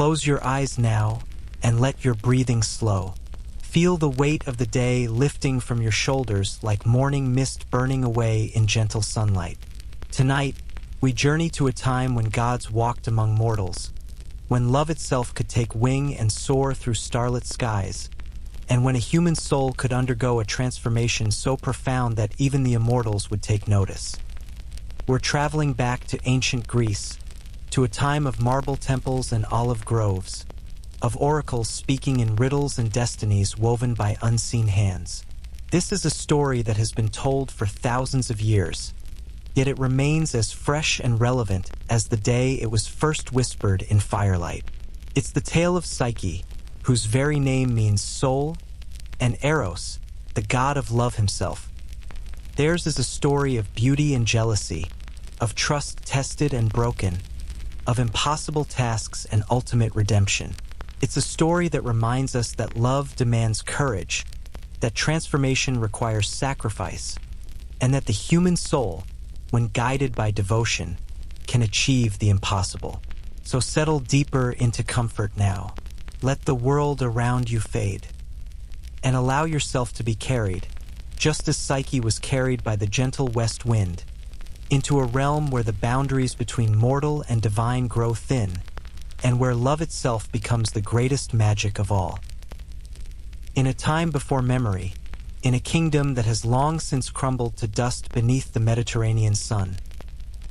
Close your eyes now and let your breathing slow. Feel the weight of the day lifting from your shoulders like morning mist burning away in gentle sunlight. Tonight, we journey to a time when gods walked among mortals, when love itself could take wing and soar through starlit skies, and when a human soul could undergo a transformation so profound that even the immortals would take notice. We're traveling back to ancient Greece, to a time of marble temples and olive groves, of oracles speaking in riddles and destinies woven by unseen hands. This is a story that has been told for thousands of years, yet it remains as fresh and relevant as the day it was first whispered in firelight. It's the tale of Psyche, whose very name means soul, and Eros, the god of love himself. Theirs is a story of beauty and jealousy, of trust tested and broken, of impossible tasks and ultimate redemption. It's a story that reminds us that love demands courage, that transformation requires sacrifice, and that the human soul, when guided by devotion, can achieve the impossible. So settle deeper into comfort now. Let the world around you fade, and allow yourself to be carried, just as Psyche was carried by the gentle west wind, into a realm where the boundaries between mortal and divine grow thin, and where love itself becomes the greatest magic of all. In a time before memory, in a kingdom that has long since crumbled to dust beneath the Mediterranean sun,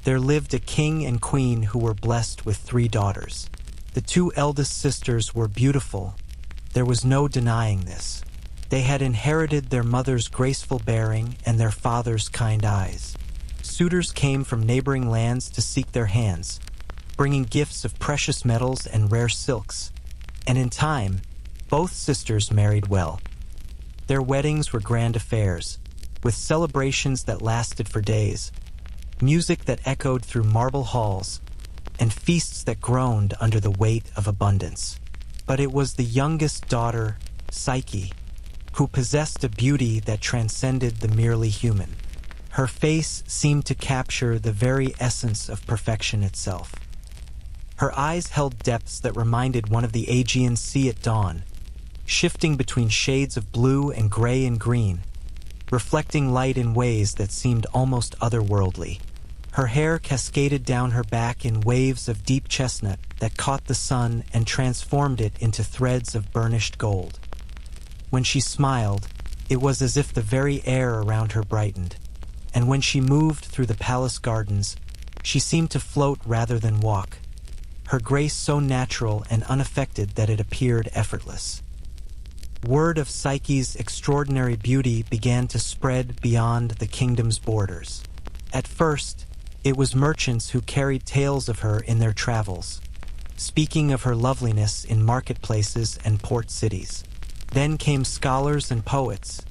there lived a king and queen who were blessed with 3 daughters. The 2 eldest sisters were beautiful. There was no denying this. They had inherited their mother's graceful bearing and their father's kind eyes. Suitors came from neighboring lands to seek their hands, bringing gifts of precious metals and rare silks, and in time, both sisters married well. Their weddings were grand affairs, with celebrations that lasted for days, music that echoed through marble halls, and feasts that groaned under the weight of abundance. But it was the youngest daughter, Psyche, who possessed a beauty that transcended the merely human. Her face seemed to capture the very essence of perfection itself. Her eyes held depths that reminded one of the Aegean Sea at dawn, shifting between shades of blue and gray and green, reflecting light in ways that seemed almost otherworldly. Her hair cascaded down her back in waves of deep chestnut that caught the sun and transformed it into threads of burnished gold. When she smiled, it was as if the very air around her brightened, and when she moved through the palace gardens, she seemed to float rather than walk, her grace so natural and unaffected that it appeared effortless. Word of Psyche's extraordinary beauty began to spread beyond the kingdom's borders. At first, it was merchants who carried tales of her in their travels, speaking of her loveliness in marketplaces and port cities. Then came scholars and poets,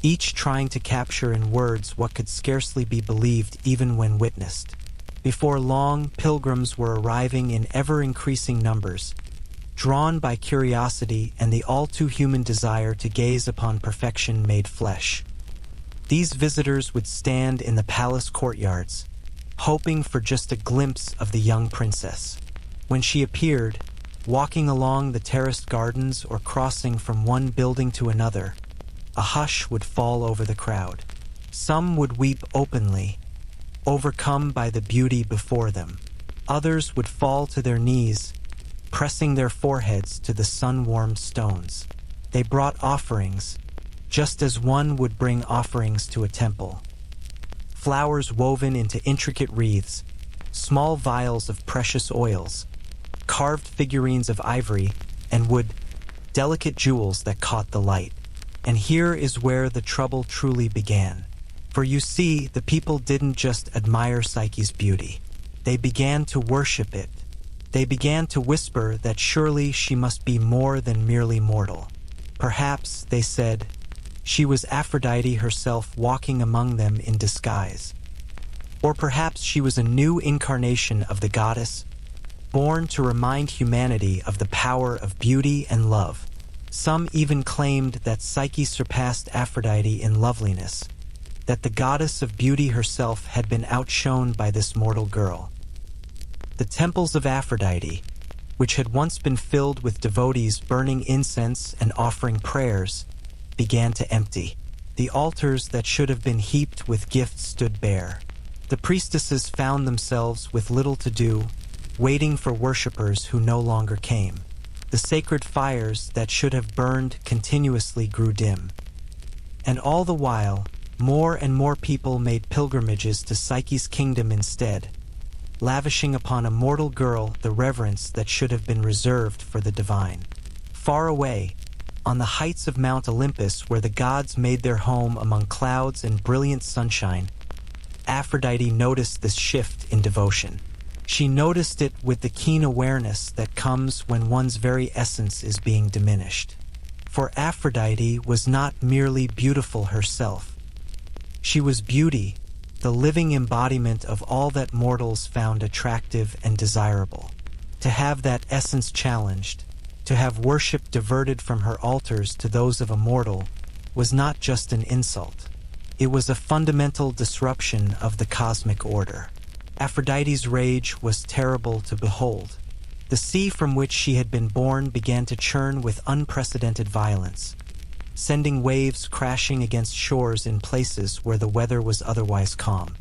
each trying to capture in words what could scarcely be believed even when witnessed. Before long, pilgrims were arriving in ever-increasing numbers, drawn by curiosity and the all-too-human desire to gaze upon perfection made flesh. These visitors would stand in the palace courtyards, hoping for just a glimpse of the young princess. When she appeared, walking along the terraced gardens or crossing from one building to another, a hush would fall over the crowd. Some would weep openly, overcome by the beauty before them. Others would fall to their knees, pressing their foreheads to the sun-warmed stones. They brought offerings, just as one would bring offerings to a temple. Flowers woven into intricate wreaths, small vials of precious oils, carved figurines of ivory and wood, delicate jewels that caught the light. And here is where the trouble truly began. For you see, the people didn't just admire Psyche's beauty. They began to worship it. They began to whisper that surely she must be more than merely mortal. Perhaps, they said, she was Aphrodite herself walking among them in disguise. Or perhaps she was a new incarnation of the goddess, born to remind humanity of the power of beauty and love. Some even claimed that Psyche surpassed Aphrodite in loveliness, that the goddess of beauty herself had been outshone by this mortal girl. The temples of Aphrodite, which had once been filled with devotees burning incense and offering prayers, began to empty. The altars that should have been heaped with gifts stood bare. The priestesses found themselves with little to do, waiting for worshippers who no longer came. The sacred fires that should have burned continuously grew dim. And all the while, more and more people made pilgrimages to Psyche's kingdom instead, lavishing upon a mortal girl the reverence that should have been reserved for the divine. Far away, on the heights of Mount Olympus where the gods made their home among clouds and brilliant sunshine, Aphrodite noticed this shift in devotion. She noticed it with the keen awareness that comes when one's very essence is being diminished. For Aphrodite was not merely beautiful herself. She was beauty, the living embodiment of all that mortals found attractive and desirable. To have that essence challenged, to have worship diverted from her altars to those of a mortal, was not just an insult. It was a fundamental disruption of the cosmic order. Aphrodite's rage was terrible to behold. The sea from which she had been born began to churn with unprecedented violence, sending waves crashing against shores in places where the weather was otherwise calm.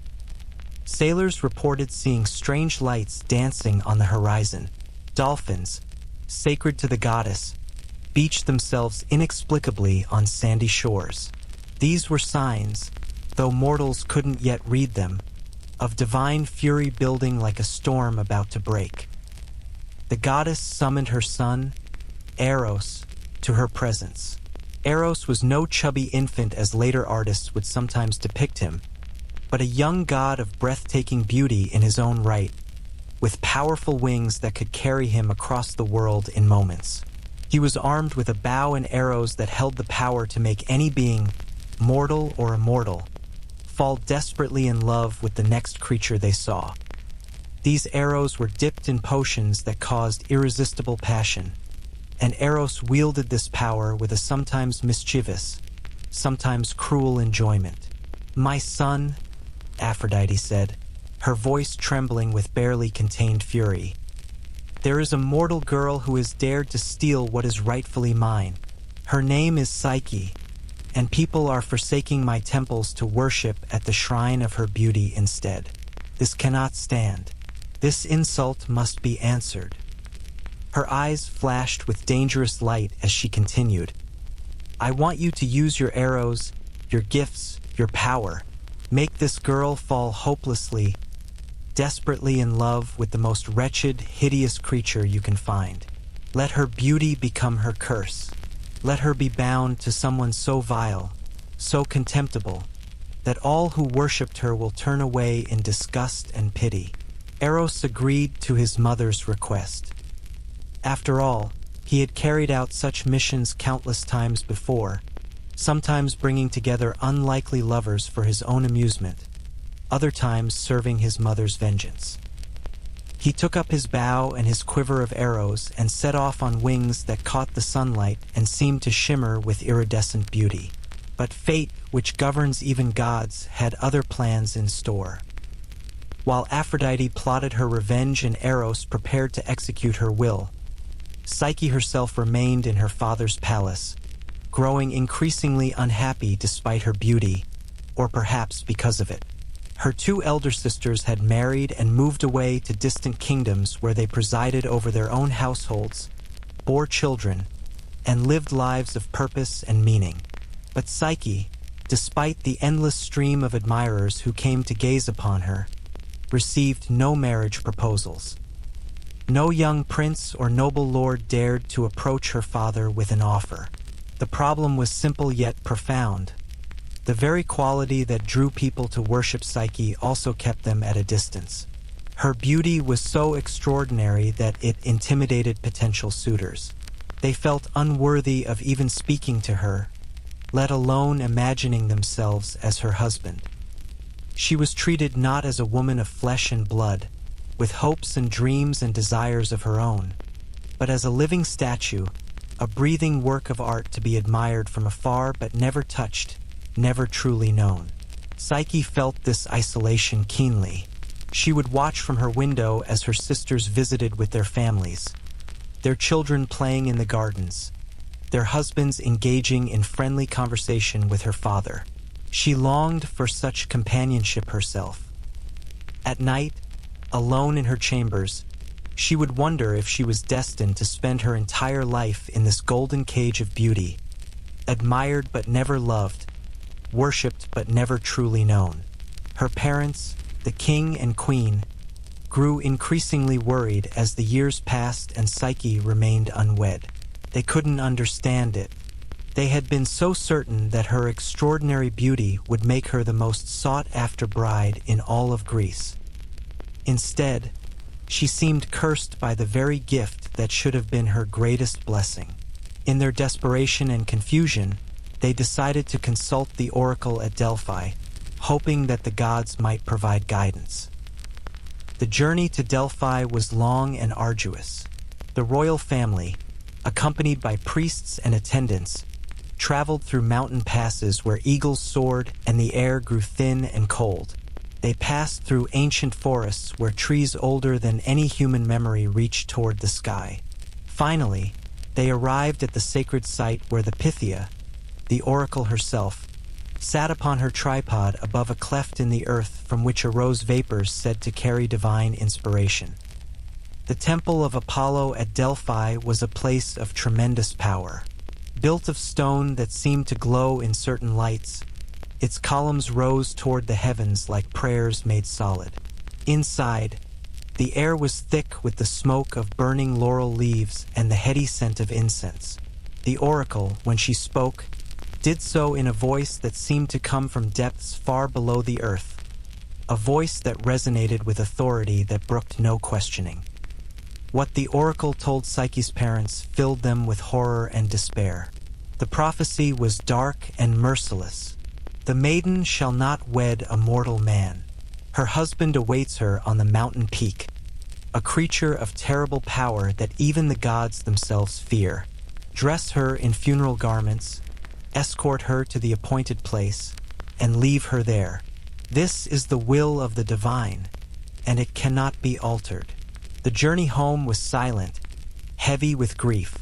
Sailors reported seeing strange lights dancing on the horizon. Dolphins, sacred to the goddess, beached themselves inexplicably on sandy shores. These were signs, though mortals couldn't yet read them, of divine fury building like a storm about to break. The goddess summoned her son, Eros, to her presence. Eros was no chubby infant as later artists would sometimes depict him, but a young god of breathtaking beauty in his own right, with powerful wings that could carry him across the world in moments. He was armed with a bow and arrows that held the power to make any being, mortal or immortal, fall desperately in love with the next creature they saw. These arrows were dipped in potions that caused irresistible passion, and Eros wielded this power with a sometimes mischievous, sometimes cruel enjoyment. "My son," Aphrodite said, her voice trembling with barely contained fury, "there is a mortal girl who has dared to steal what is rightfully mine. Her name is Psyche, and people are forsaking my temples to worship at the shrine of her beauty instead. This cannot stand. This insult must be answered." Her eyes flashed with dangerous light as she continued, "I want you to use your arrows, your gifts, your power. Make this girl fall hopelessly, desperately in love with the most wretched, hideous creature you can find. Let her beauty become her curse. Let her be bound to someone so vile, so contemptible, that all who worshipped her will turn away in disgust and pity." Eros agreed to his mother's request. After all, he had carried out such missions countless times before, sometimes bringing together unlikely lovers for his own amusement, other times serving his mother's vengeance. He took up his bow and his quiver of arrows and set off on wings that caught the sunlight and seemed to shimmer with iridescent beauty. But fate, which governs even gods, had other plans in store. While Aphrodite plotted her revenge and Eros prepared to execute her will, Psyche herself remained in her father's palace, growing increasingly unhappy despite her beauty, or perhaps because of it. Her two elder sisters had married and moved away to distant kingdoms where they presided over their own households, bore children, and lived lives of purpose and meaning. But Psyche, despite the endless stream of admirers who came to gaze upon her, received no marriage proposals. No young prince or noble lord dared to approach her father with an offer. The problem was simple yet profound. The very quality that drew people to worship Psyche also kept them at a distance. Her beauty was so extraordinary that it intimidated potential suitors. They felt unworthy of even speaking to her, let alone imagining themselves as her husband. She was treated not as a woman of flesh and blood, with hopes and dreams and desires of her own, but as a living statue, a breathing work of art to be admired from afar but never touched, never truly known. Psyche felt this isolation keenly. She would watch from her window as her sisters visited with their families, their children playing in the gardens, their husbands engaging in friendly conversation with her father. She longed for such companionship herself. At night, alone in her chambers, she would wonder if she was destined to spend her entire life in this golden cage of beauty, admired but never loved, worshipped but never truly known. Her parents, the king and queen, grew increasingly worried as the years passed and Psyche remained unwed. They couldn't understand it. They had been so certain that her extraordinary beauty would make her the most sought-after bride in all of Greece. Instead, she seemed cursed by the very gift that should have been her greatest blessing. In their desperation and confusion, they decided to consult the oracle at Delphi, hoping that the gods might provide guidance. The journey to Delphi was long and arduous. The royal family, accompanied by priests and attendants, traveled through mountain passes where eagles soared and the air grew thin and cold. They passed through ancient forests where trees older than any human memory reached toward the sky. Finally, they arrived at the sacred site where the Pythia, the oracle herself, sat upon her tripod above a cleft in the earth from which arose vapors said to carry divine inspiration. The temple of Apollo at Delphi was a place of tremendous power. Built of stone that seemed to glow in certain lights, its columns rose toward the heavens like prayers made solid. Inside, the air was thick with the smoke of burning laurel leaves and the heady scent of incense. The oracle, when she spoke, did so in a voice that seemed to come from depths far below the earth, a voice that resonated with authority that brooked no questioning. What the oracle told Psyche's parents filled them with horror and despair. The prophecy was dark and merciless. The maiden shall not wed a mortal man. Her husband awaits her on the mountain peak, a creature of terrible power that even the gods themselves fear. Dress her in funeral garments, escort her to the appointed place, and leave her there. This is the will of the divine, and it cannot be altered. The journey home was silent, heavy with grief.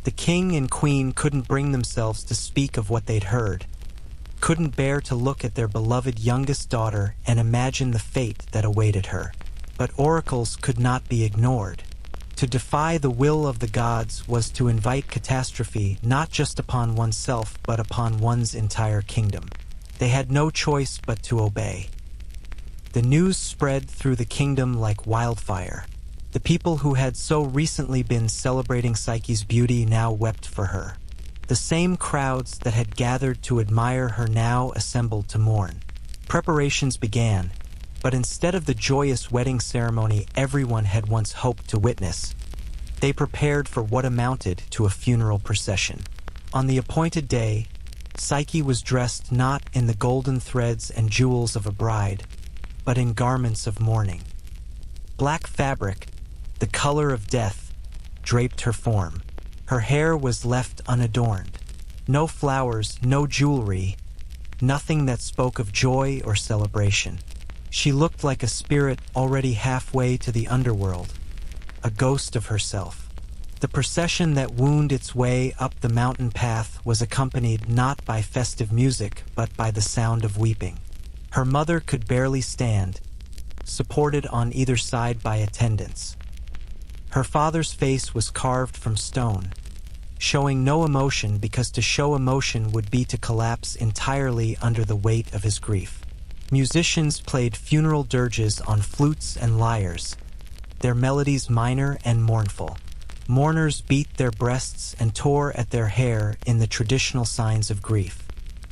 The king and queen couldn't bring themselves to speak of what they'd heard, couldn't bear to look at their beloved youngest daughter and imagine the fate that awaited her. But oracles could not be ignored. To defy the will of the gods was to invite catastrophe not just upon oneself but upon one's entire kingdom. They had no choice but to obey. The news spread through the kingdom like wildfire. The people who had so recently been celebrating Psyche's beauty now wept for her. The same crowds that had gathered to admire her now assembled to mourn. Preparations began, but instead of the joyous wedding ceremony everyone had once hoped to witness, they prepared for what amounted to a funeral procession. On the appointed day, Psyche was dressed not in the golden threads and jewels of a bride, but in garments of mourning. Black fabric, the color of death, draped her form. Her hair was left unadorned. No flowers, no jewelry, nothing that spoke of joy or celebration. She looked like a spirit already halfway to the underworld, a ghost of herself. The procession that wound its way up the mountain path was accompanied not by festive music but by the sound of weeping. Her mother could barely stand, supported on either side by attendants. Her father's face was carved from stone, showing no emotion because to show emotion would be to collapse entirely under the weight of his grief. Musicians played funeral dirges on flutes and lyres, their melodies minor and mournful. Mourners beat their breasts and tore at their hair in the traditional signs of grief.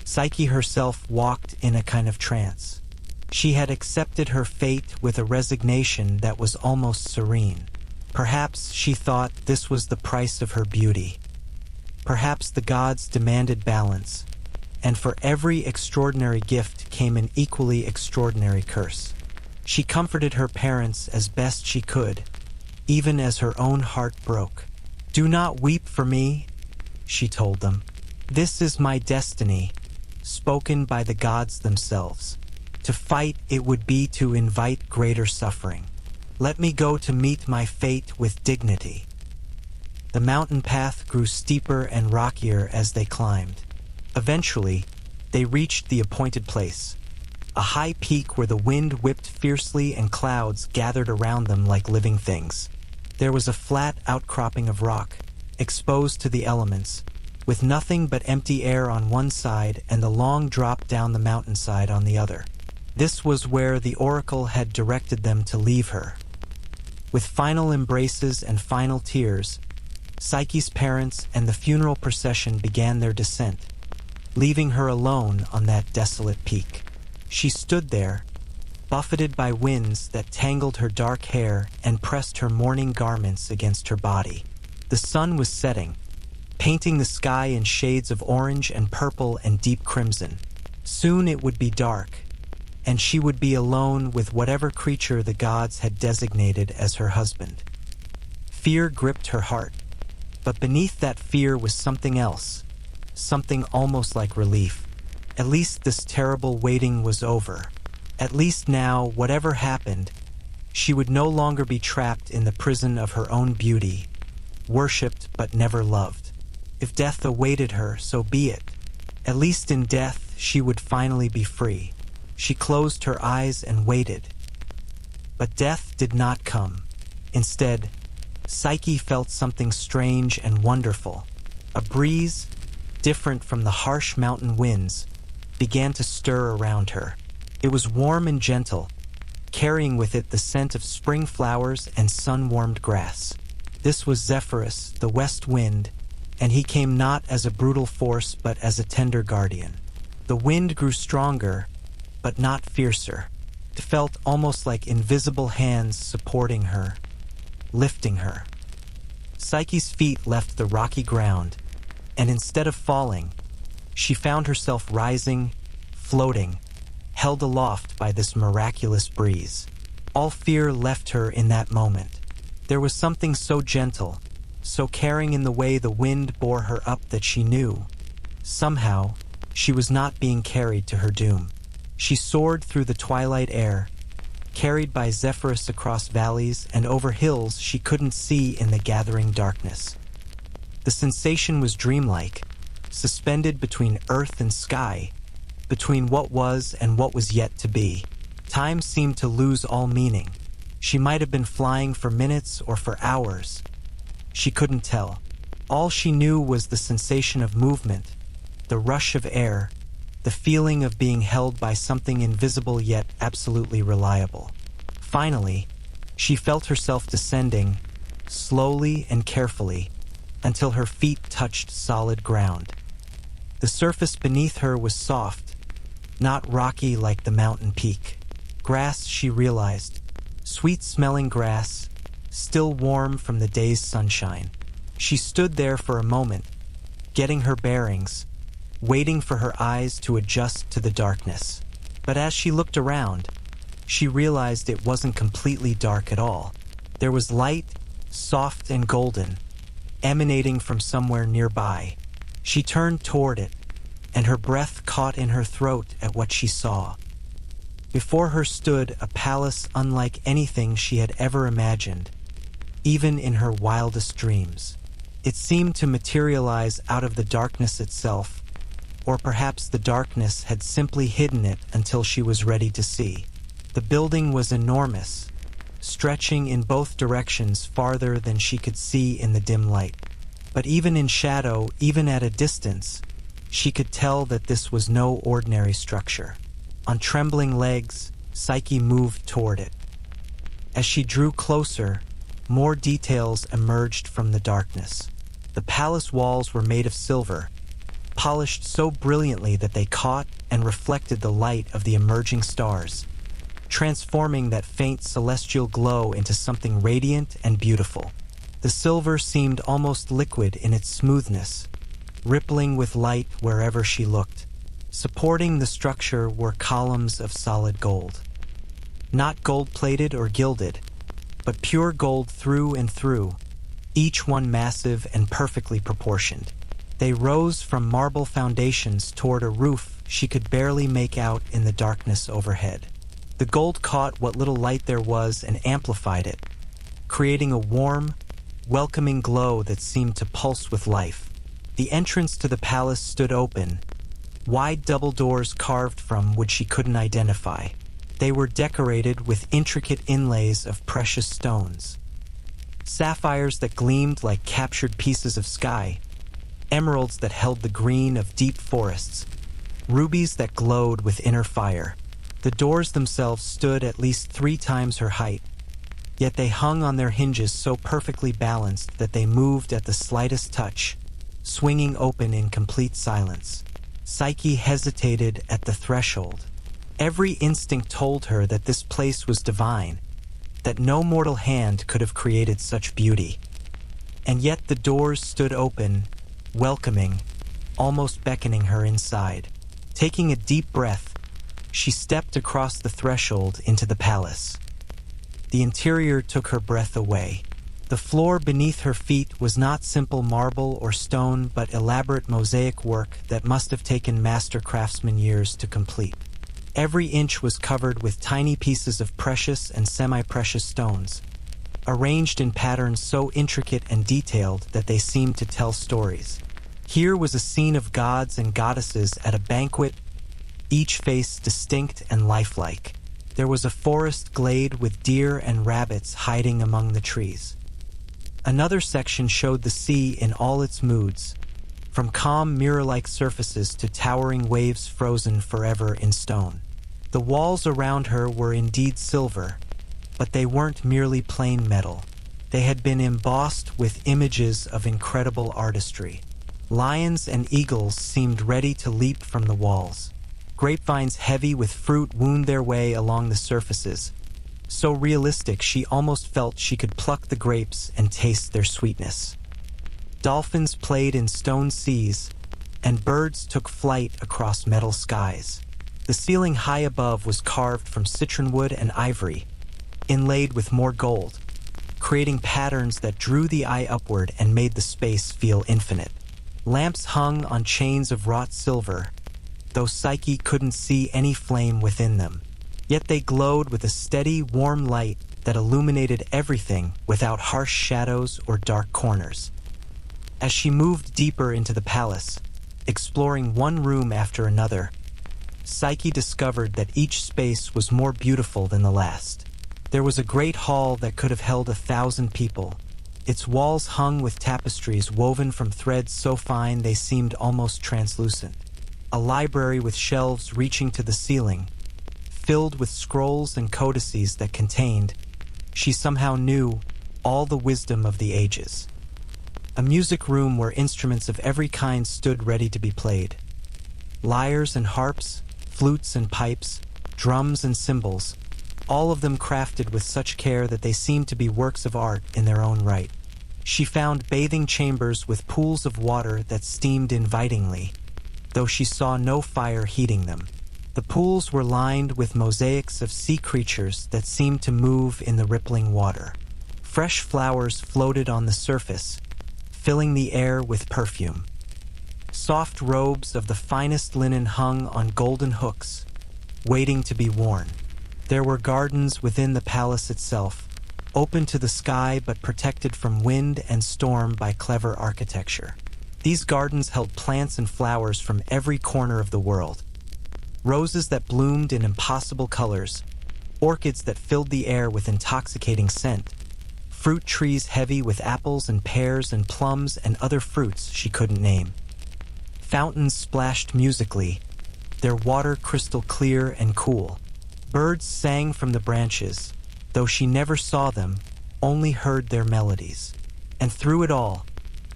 Psyche herself walked in a kind of trance. She had accepted her fate with a resignation that was almost serene. Perhaps she thought this was the price of her beauty. Perhaps the gods demanded balance, and for every extraordinary gift came an equally extraordinary curse. She comforted her parents as best she could, even as her own heart broke. "Do not weep for me," she told them. "This is my destiny, spoken by the gods themselves. To fight it would be to invite greater suffering. Let me go to meet my fate with dignity." The mountain path grew steeper and rockier as they climbed. Eventually, they reached the appointed place, a high peak where the wind whipped fiercely and clouds gathered around them like living things. There was a flat outcropping of rock, exposed to the elements, with nothing but empty air on one side and the long drop down the mountainside on the other. This was where the oracle had directed them to leave her. With final embraces and final tears, Psyche's parents and the funeral procession began their descent, leaving her alone on that desolate peak. She stood there, buffeted by winds that tangled her dark hair and pressed her mourning garments against her body. The sun was setting, painting the sky in shades of orange and purple and deep crimson. Soon it would be dark, and she would be alone with whatever creature the gods had designated as her husband. Fear gripped her heart, but beneath that fear was something else, something almost like relief. At least this terrible waiting was over. At least now, whatever happened, she would no longer be trapped in the prison of her own beauty, worshipped but never loved. If death awaited her, so be it. At least in death, she would finally be free. She closed her eyes and waited. But death did not come. Instead, Psyche felt something strange and wonderful. A breeze, different from the harsh mountain winds, began to stir around her. It was warm and gentle, carrying with it the scent of spring flowers and sun-warmed grass. This was Cerberus, the west wind, and he came not as a brutal force but as a tender guardian. The wind grew stronger, but not fiercer. It felt almost like invisible hands supporting her, lifting her. Psyche's feet left the rocky ground, and instead of falling, she found herself rising, floating, held aloft by this miraculous breeze. All fear left her in that moment. There was something so gentle, so caring in the way the wind bore her up that she knew, somehow, she was not being carried to her doom. She soared through the twilight air, carried by Cerberus across valleys and over hills she couldn't see in the gathering darkness. The sensation was dreamlike, suspended between earth and sky, between what was and what was yet to be. Time seemed to lose all meaning. She might have been flying for minutes or for hours. She couldn't tell. All she knew was the sensation of movement, the rush of air, the feeling of being held by something invisible yet absolutely reliable. Finally, she felt herself descending, slowly and carefully, until her feet touched solid ground. The surface beneath her was soft, not rocky like the mountain peak. Grass, she realized, sweet-smelling grass, still warm from the day's sunshine. She stood there for a moment, getting her bearings, waiting for her eyes to adjust to the darkness. But as she looked around, she realized it wasn't completely dark at all. There was light, soft and golden, emanating from somewhere nearby. She turned toward it, and her breath caught in her throat at what she saw. Before her stood a palace unlike anything she had ever imagined, even in her wildest dreams. It seemed to materialize out of the darkness itself, or perhaps the darkness had simply hidden it until she was ready to see. The building was enormous, stretching in both directions farther than she could see in the dim light. But even in shadow, even at a distance, she could tell that this was no ordinary structure. On trembling legs, Psyche moved toward it. As she drew closer, more details emerged from the darkness. The palace walls were made of silver, polished so brilliantly that they caught and reflected the light of the emerging stars, transforming that faint celestial glow into something radiant and beautiful. The silver seemed almost liquid in its smoothness, rippling with light wherever she looked. Supporting the structure were columns of solid gold. Not gold-plated or gilded, but pure gold through and through, each one massive and perfectly proportioned. They rose from marble foundations toward a roof she could barely make out in the darkness overhead. The gold caught what little light there was and amplified it, creating a warm, welcoming glow that seemed to pulse with life. The entrance to the palace stood open, wide double doors carved from wood she couldn't identify. They were decorated with intricate inlays of precious stones. Sapphires that gleamed like captured pieces of sky, emeralds that held the green of deep forests, rubies that glowed with inner fire. The doors themselves stood at least 3 times her height, yet they hung on their hinges so perfectly balanced that they moved at the slightest touch, swinging open in complete silence. Psyche hesitated at the threshold. Every instinct told her that this place was divine, that no mortal hand could have created such beauty. And yet the doors stood open, welcoming, almost beckoning her inside. Taking a deep breath, she stepped across the threshold into the palace. The interior took her breath away. The floor beneath her feet was not simple marble or stone, but elaborate mosaic work that must have taken master craftsmen years to complete. Every inch was covered with tiny pieces of precious and semi-precious stones, arranged in patterns so intricate and detailed that they seemed to tell stories. Here was a scene of gods and goddesses at a banquet, each face distinct and lifelike. There was a forest glade with deer and rabbits hiding among the trees. Another section showed the sea in all its moods, from calm mirror-like surfaces to towering waves frozen forever in stone. The walls around her were indeed silver, but they weren't merely plain metal. They had been embossed with images of incredible artistry. Lions and eagles seemed ready to leap from the walls. Grapevines heavy with fruit wound their way along the surfaces, so realistic she almost felt she could pluck the grapes and taste their sweetness. Dolphins played in stone seas, and birds took flight across metal skies. The ceiling high above was carved from citron wood and ivory, inlaid with more gold, creating patterns that drew the eye upward and made the space feel infinite. Lamps hung on chains of wrought silver, though Psyche couldn't see any flame within them. Yet they glowed with a steady, warm light that illuminated everything without harsh shadows or dark corners. As she moved deeper into the palace, exploring one room after another, Psyche discovered that each space was more beautiful than the last. There was a great hall that could have held 1,000 people. Its walls hung with tapestries woven from threads so fine they seemed almost translucent. A library with shelves reaching to the ceiling, filled with scrolls and codices that contained, she somehow knew, all the wisdom of the ages. A music room where instruments of every kind stood ready to be played. Lyres and harps, flutes and pipes, drums and cymbals, all of them crafted with such care that they seemed to be works of art in their own right. She found bathing chambers with pools of water that steamed invitingly, though she saw no fire heating them. The pools were lined with mosaics of sea creatures that seemed to move in the rippling water. Fresh flowers floated on the surface, filling the air with perfume. Soft robes of the finest linen hung on golden hooks, waiting to be worn. There were gardens within the palace itself, open to the sky but protected from wind and storm by clever architecture. These gardens held plants and flowers from every corner of the world. Roses that bloomed in impossible colors, orchids that filled the air with intoxicating scent, fruit trees heavy with apples and pears and plums and other fruits she couldn't name. Fountains splashed musically, their water crystal clear and cool. Birds sang from the branches, though she never saw them, only heard their melodies. And through it all,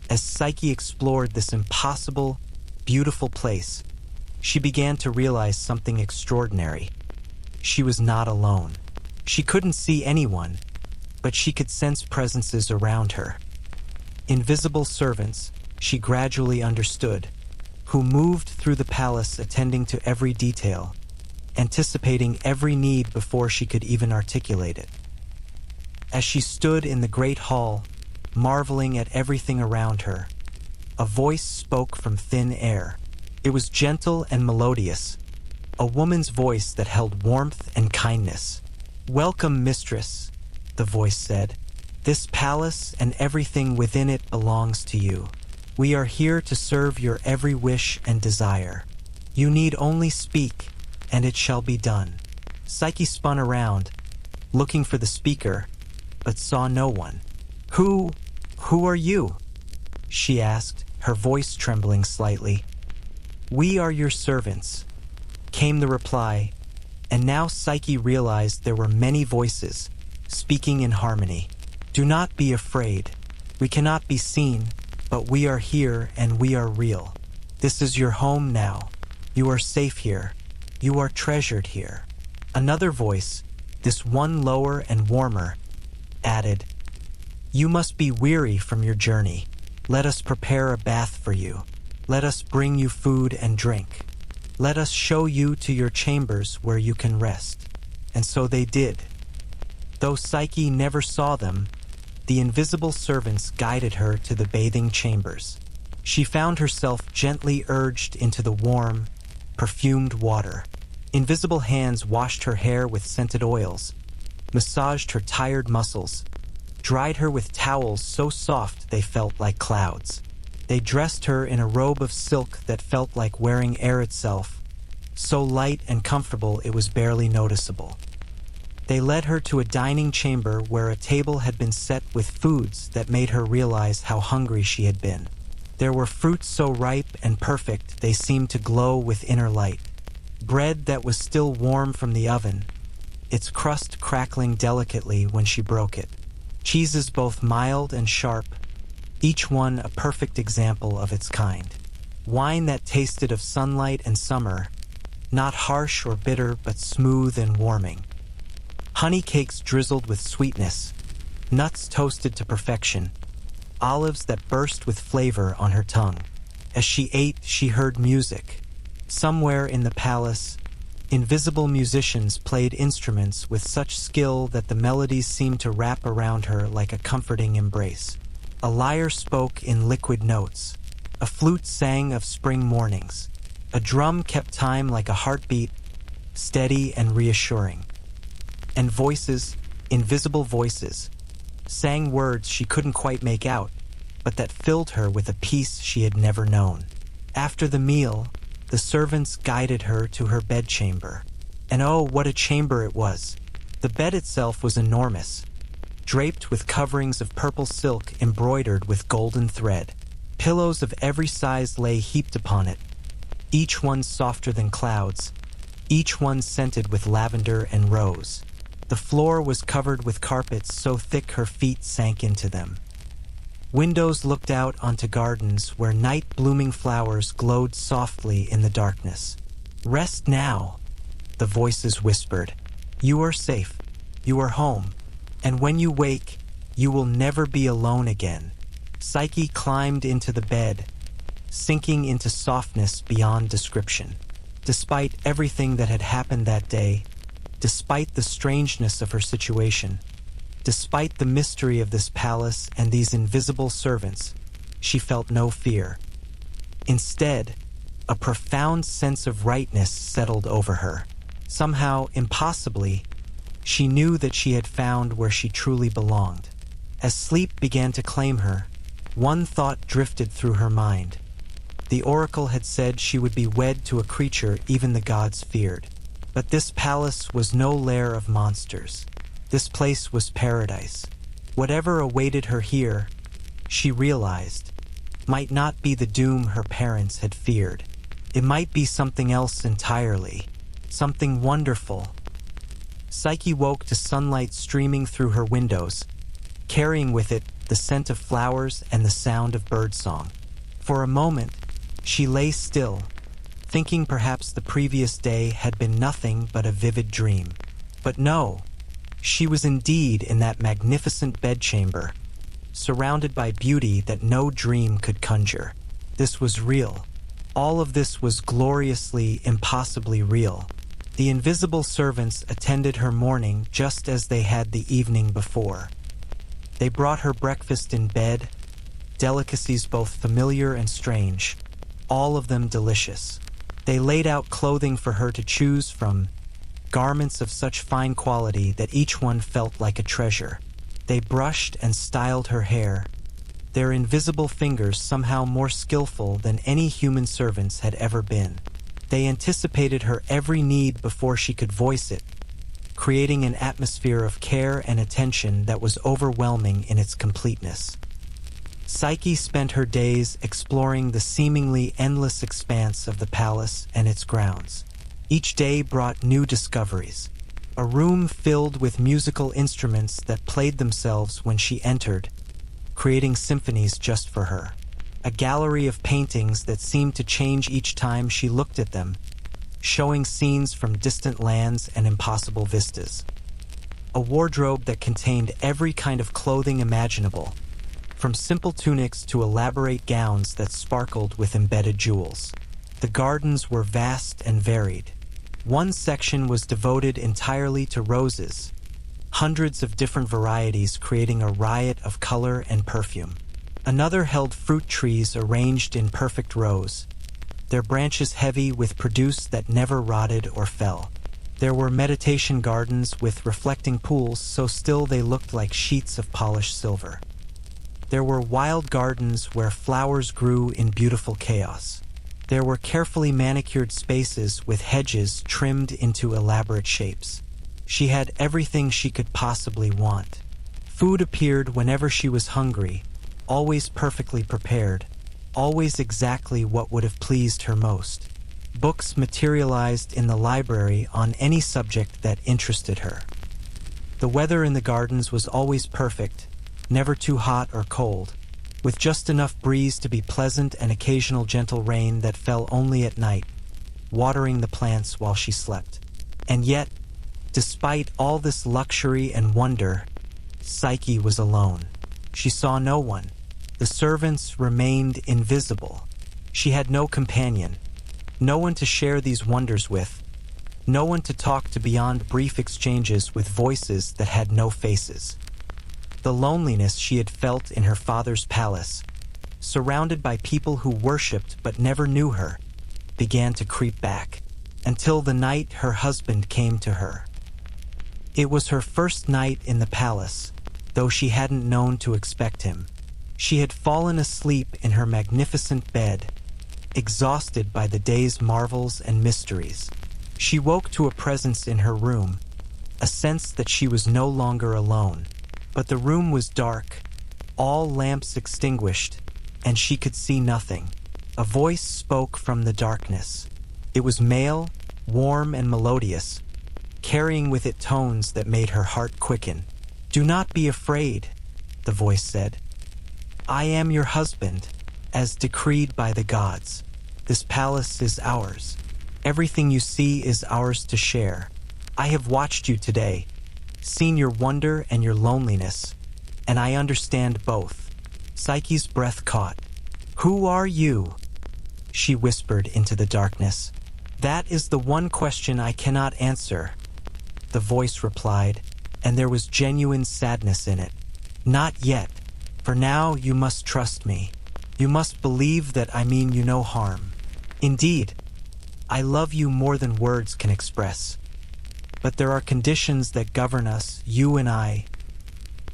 as Psyche explored this impossible, beautiful place, she began to realize something extraordinary. She was not alone. She couldn't see anyone, but she could sense presences around her. Invisible servants, she gradually understood, who moved through the palace attending to every detail, anticipating every need before she could even articulate it. As she stood in the great hall, marveling at everything around her, a voice spoke from thin air. It was gentle and melodious, a woman's voice that held warmth and kindness. "Welcome, mistress," the voice said. This palace and everything within it belongs to you. We are here to serve your every wish and desire. You need only speak, and it shall be done." Psyche spun around, looking for the speaker, but saw no one. Who are you?" she asked, her voice trembling slightly. "We are your servants," came the reply, and now Psyche realized there were many voices, speaking in harmony. "Do not be afraid. We cannot be seen, but we are here and we are real. This is your home now. You are safe here. You are treasured here." Another voice, this one lower and warmer, added, "You must be weary from your journey. Let us prepare a bath for you. Let us bring you food and drink. Let us show you to your chambers where you can rest." And so they did. Though Psyche never saw them, the invisible servants guided her to the bathing chambers. She found herself gently urged into the warm, perfumed water. Invisible hands washed her hair with scented oils, massaged her tired muscles, dried her with towels so soft they felt like clouds. They dressed her in a robe of silk that felt like wearing air itself, so light and comfortable it was barely noticeable. They led her to a dining chamber where a table had been set with foods that made her realize how hungry she had been. There were fruits so ripe and perfect they seemed to glow with inner light. Bread that was still warm from the oven, its crust crackling delicately when she broke it. Cheeses both mild and sharp, each one a perfect example of its kind. Wine that tasted of sunlight and summer, not harsh or bitter but smooth and warming. Honey cakes drizzled with sweetness, nuts toasted to perfection, olives that burst with flavor on her tongue. As she ate, she heard music. Somewhere in the palace, invisible musicians played instruments with such skill that the melodies seemed to wrap around her like a comforting embrace. A lyre spoke in liquid notes. A flute sang of spring mornings. A drum kept time like a heartbeat, steady and reassuring. And voices, invisible voices, sang words she couldn't quite make out, but that filled her with a peace she had never known. After the meal, the servants guided her to her bedchamber. And oh, what a chamber it was! The bed itself was enormous, draped with coverings of purple silk embroidered with golden thread. Pillows of every size lay heaped upon it, each one softer than clouds, each one scented with lavender and rose. The floor was covered with carpets so thick her feet sank into them. Windows looked out onto gardens where night-blooming flowers glowed softly in the darkness. "Rest now," the voices whispered. "You are safe. You are home. And when you wake, you will never be alone again." Psyche climbed into the bed, sinking into softness beyond description. Despite everything that had happened that day, despite the strangeness of her situation, despite the mystery of this palace and these invisible servants, she felt no fear. Instead, a profound sense of rightness settled over her. Somehow, impossibly, she knew that she had found where she truly belonged. As sleep began to claim her, one thought drifted through her mind. The oracle had said she would be wed to a creature even the gods feared. But this palace was no lair of monsters. This place was paradise. Whatever awaited her here, she realized, might not be the doom her parents had feared. It might be something else entirely, something wonderful. Psyche woke to sunlight streaming through her windows, carrying with it the scent of flowers and the sound of birdsong. For a moment, she lay still, thinking perhaps the previous day had been nothing but a vivid dream. But no, she was indeed in that magnificent bedchamber, surrounded by beauty that no dream could conjure. This was real. All of this was gloriously, impossibly real. The invisible servants attended her morning just as they had the evening before. They brought her breakfast in bed, delicacies both familiar and strange, all of them delicious. They laid out clothing for her to choose from, garments of such fine quality that each one felt like a treasure. They brushed and styled her hair, their invisible fingers somehow more skillful than any human servants had ever been. They anticipated her every need before she could voice it, creating an atmosphere of care and attention that was overwhelming in its completeness. Psyche spent her days exploring the seemingly endless expanse of the palace and its grounds. Each day brought new discoveries. A room filled with musical instruments that played themselves when she entered, creating symphonies just for her. A gallery of paintings that seemed to change each time she looked at them, showing scenes from distant lands and impossible vistas. A wardrobe that contained every kind of clothing imaginable, from simple tunics to elaborate gowns that sparkled with embedded jewels. The gardens were vast and varied. One section was devoted entirely to roses, hundreds of different varieties creating a riot of color and perfume. Another held fruit trees arranged in perfect rows, their branches heavy with produce that never rotted or fell. There were meditation gardens with reflecting pools so still they looked like sheets of polished silver. There were wild gardens where flowers grew in beautiful chaos. There were carefully manicured spaces with hedges trimmed into elaborate shapes. She had everything she could possibly want. Food appeared whenever she was hungry, always perfectly prepared, always exactly what would have pleased her most. Books materialized in the library on any subject that interested her. The weather in the gardens was always perfect, never too hot or cold, with just enough breeze to be pleasant and occasional gentle rain that fell only at night, watering the plants while she slept. And yet, despite all this luxury and wonder, Psyche was alone. She saw no one. The servants remained invisible. She had no companion, no one to share these wonders with, no one to talk to beyond brief exchanges with voices that had no faces. The loneliness she had felt in her father's palace, surrounded by people who worshipped but never knew her, began to creep back, until the night her husband came to her. It was her first night in the palace, though she hadn't known to expect him. She had fallen asleep in her magnificent bed, exhausted by the day's marvels and mysteries. She woke to a presence in her room, a sense that she was no longer alone. But the room was dark, all lamps extinguished, and she could see nothing. A voice spoke from the darkness. It was male, warm and melodious, carrying with it tones that made her heart quicken. "Do not be afraid," the voice said. "I am your husband, as decreed by the gods. This palace is ours. Everything you see is ours to share. I have watched you today, seen your wonder and your loneliness, and I understand both." Psyche's breath caught. "Who are you?" she whispered into the darkness. "That is the one question I cannot answer," the voice replied, and there was genuine sadness in it. "Not yet. For now you must trust me. You must believe that I mean you no harm. Indeed, I love you more than words can express. But there are conditions that govern us, you and I,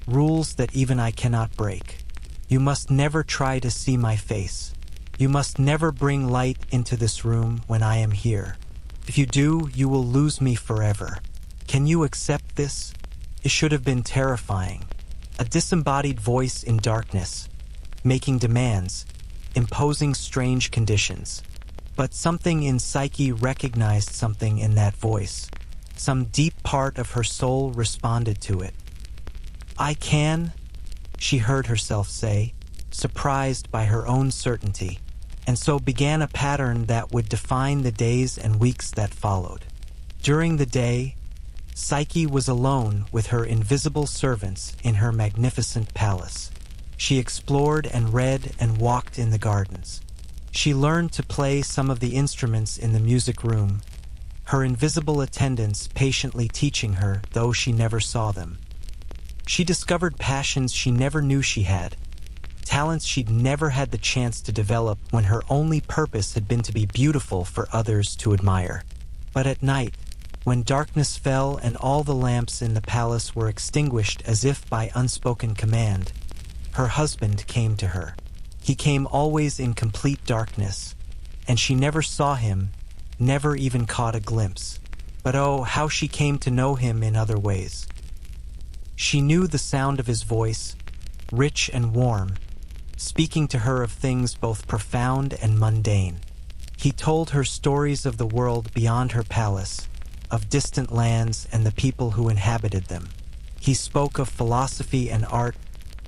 rules that even I cannot break. You must never try to see my face. You must never bring light into this room when I am here. If you do, you will lose me forever. Can you accept this?" It should have been terrifying. A disembodied voice in darkness, making demands, imposing strange conditions. But something in Psyche recognized something in that voice. Some deep part of her soul responded to it. "I can," she heard herself say, surprised by her own certainty, and so began a pattern that would define the days and weeks that followed. During the day, Psyche was alone with her invisible servants in her magnificent palace. She explored and read and walked in the gardens. She learned to play some of the instruments in the music room, her invisible attendants patiently teaching her, though she never saw them. She discovered passions she never knew she had, talents she'd never had the chance to develop when her only purpose had been to be beautiful for others to admire. But at night, When darkness fell and all the lamps in the palace were extinguished as if by unspoken command, her husband came to her. He came always in complete darkness, and she never saw him, never even caught a glimpse. But oh, how she came to know him in other ways. She knew the sound of his voice, rich and warm, speaking to her of things both profound and mundane. He told her stories of the world beyond her palace, of distant lands and the people who inhabited them. He spoke of philosophy and art,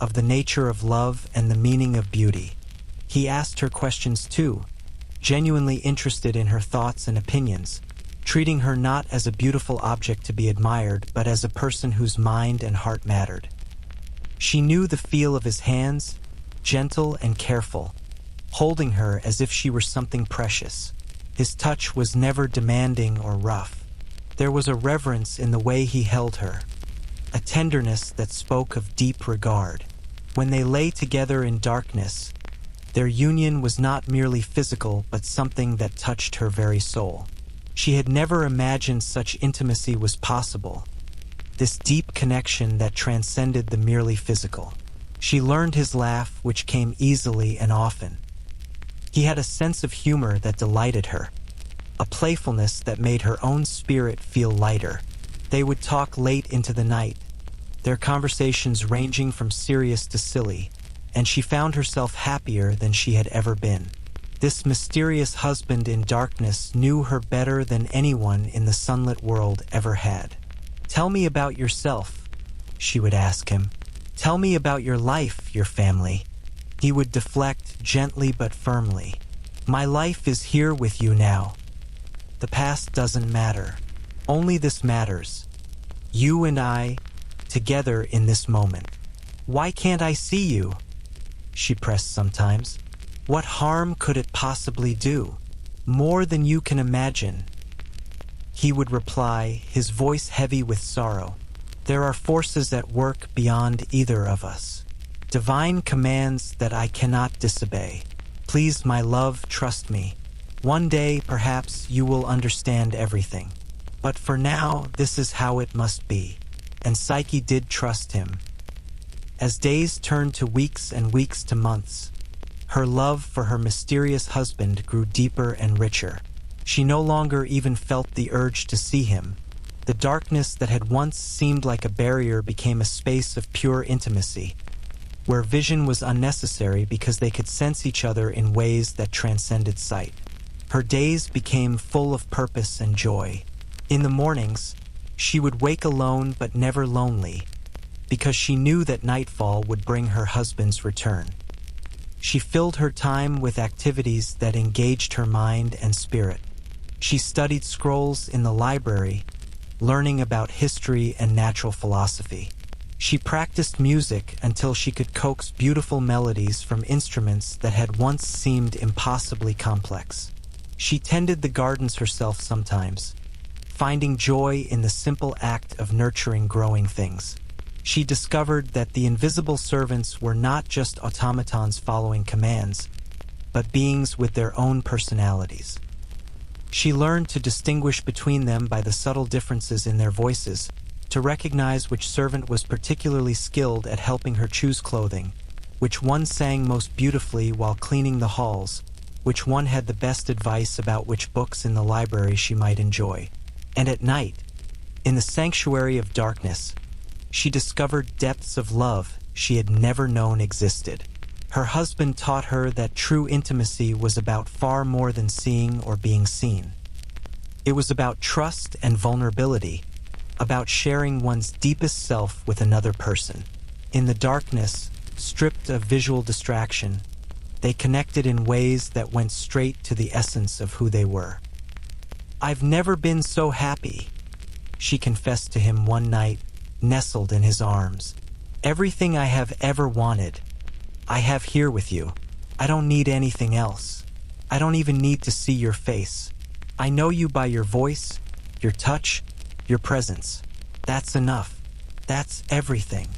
of the nature of love and the meaning of beauty. He asked her questions too, genuinely interested in her thoughts and opinions, treating her not as a beautiful object to be admired, but as a person whose mind and heart mattered. She knew the feel of his hands, gentle and careful, holding her as if she were something precious. His touch was never demanding or rough. There was a reverence in the way he held her, a tenderness that spoke of deep regard. When they lay together in darkness, their union was not merely physical but something that touched her very soul. She had never imagined such intimacy was possible, this deep connection that transcended the merely physical. She learned his laugh, which came easily and often. He had a sense of humor that delighted her, a playfulness that made her own spirit feel lighter. They would talk late into the night, their conversations ranging from serious to silly, and she found herself happier than she had ever been. This mysterious husband in darkness knew her better than anyone in the sunlit world ever had. "Tell me about yourself," she would ask him. "Tell me about your life, your family." He would deflect gently but firmly. "My life is here with you now. The past doesn't matter. Only this matters. You and I, together in this moment. Why can't I see you?" she pressed sometimes. "What harm could it possibly do? More than you can imagine." He would reply, his voice heavy with sorrow. "There are forces at work beyond either of us. Divine commands that I cannot disobey. Please, my love, trust me. One day, perhaps, you will understand everything. But for now, this is how it must be." And Psyche did trust him. As days turned to weeks and weeks to months, her love for her mysterious husband grew deeper and richer. She no longer even felt the urge to see him. The darkness that had once seemed like a barrier became a space of pure intimacy, where vision was unnecessary because they could sense each other in ways that transcended sight. Her days became full of purpose and joy. In the mornings, she would wake alone but never lonely, because she knew that nightfall would bring her husband's return. She filled her time with activities that engaged her mind and spirit. She studied scrolls in the library, learning about history and natural philosophy. She practiced music until she could coax beautiful melodies from instruments that had once seemed impossibly complex. She tended the gardens herself sometimes, finding joy in the simple act of nurturing growing things. She discovered that the invisible servants were not just automatons following commands, but beings with their own personalities. She learned to distinguish between them by the subtle differences in their voices, to recognize which servant was particularly skilled at helping her choose clothing, which one sang most beautifully while cleaning the halls, which one had the best advice about which books in the library she might enjoy. And at night, in the sanctuary of darkness, she discovered depths of love she had never known existed. Her husband taught her that true intimacy was about far more than seeing or being seen. It was about trust and vulnerability, about sharing one's deepest self with another person. In the darkness, stripped of visual distraction, they connected in ways that went straight to the essence of who they were. "I've never been so happy," she confessed to him one night, nestled in his arms. "Everything I have ever wanted, I have here with you. I don't need anything else. I don't even need to see your face. I know you by your voice, your touch, your presence. That's enough. That's everything."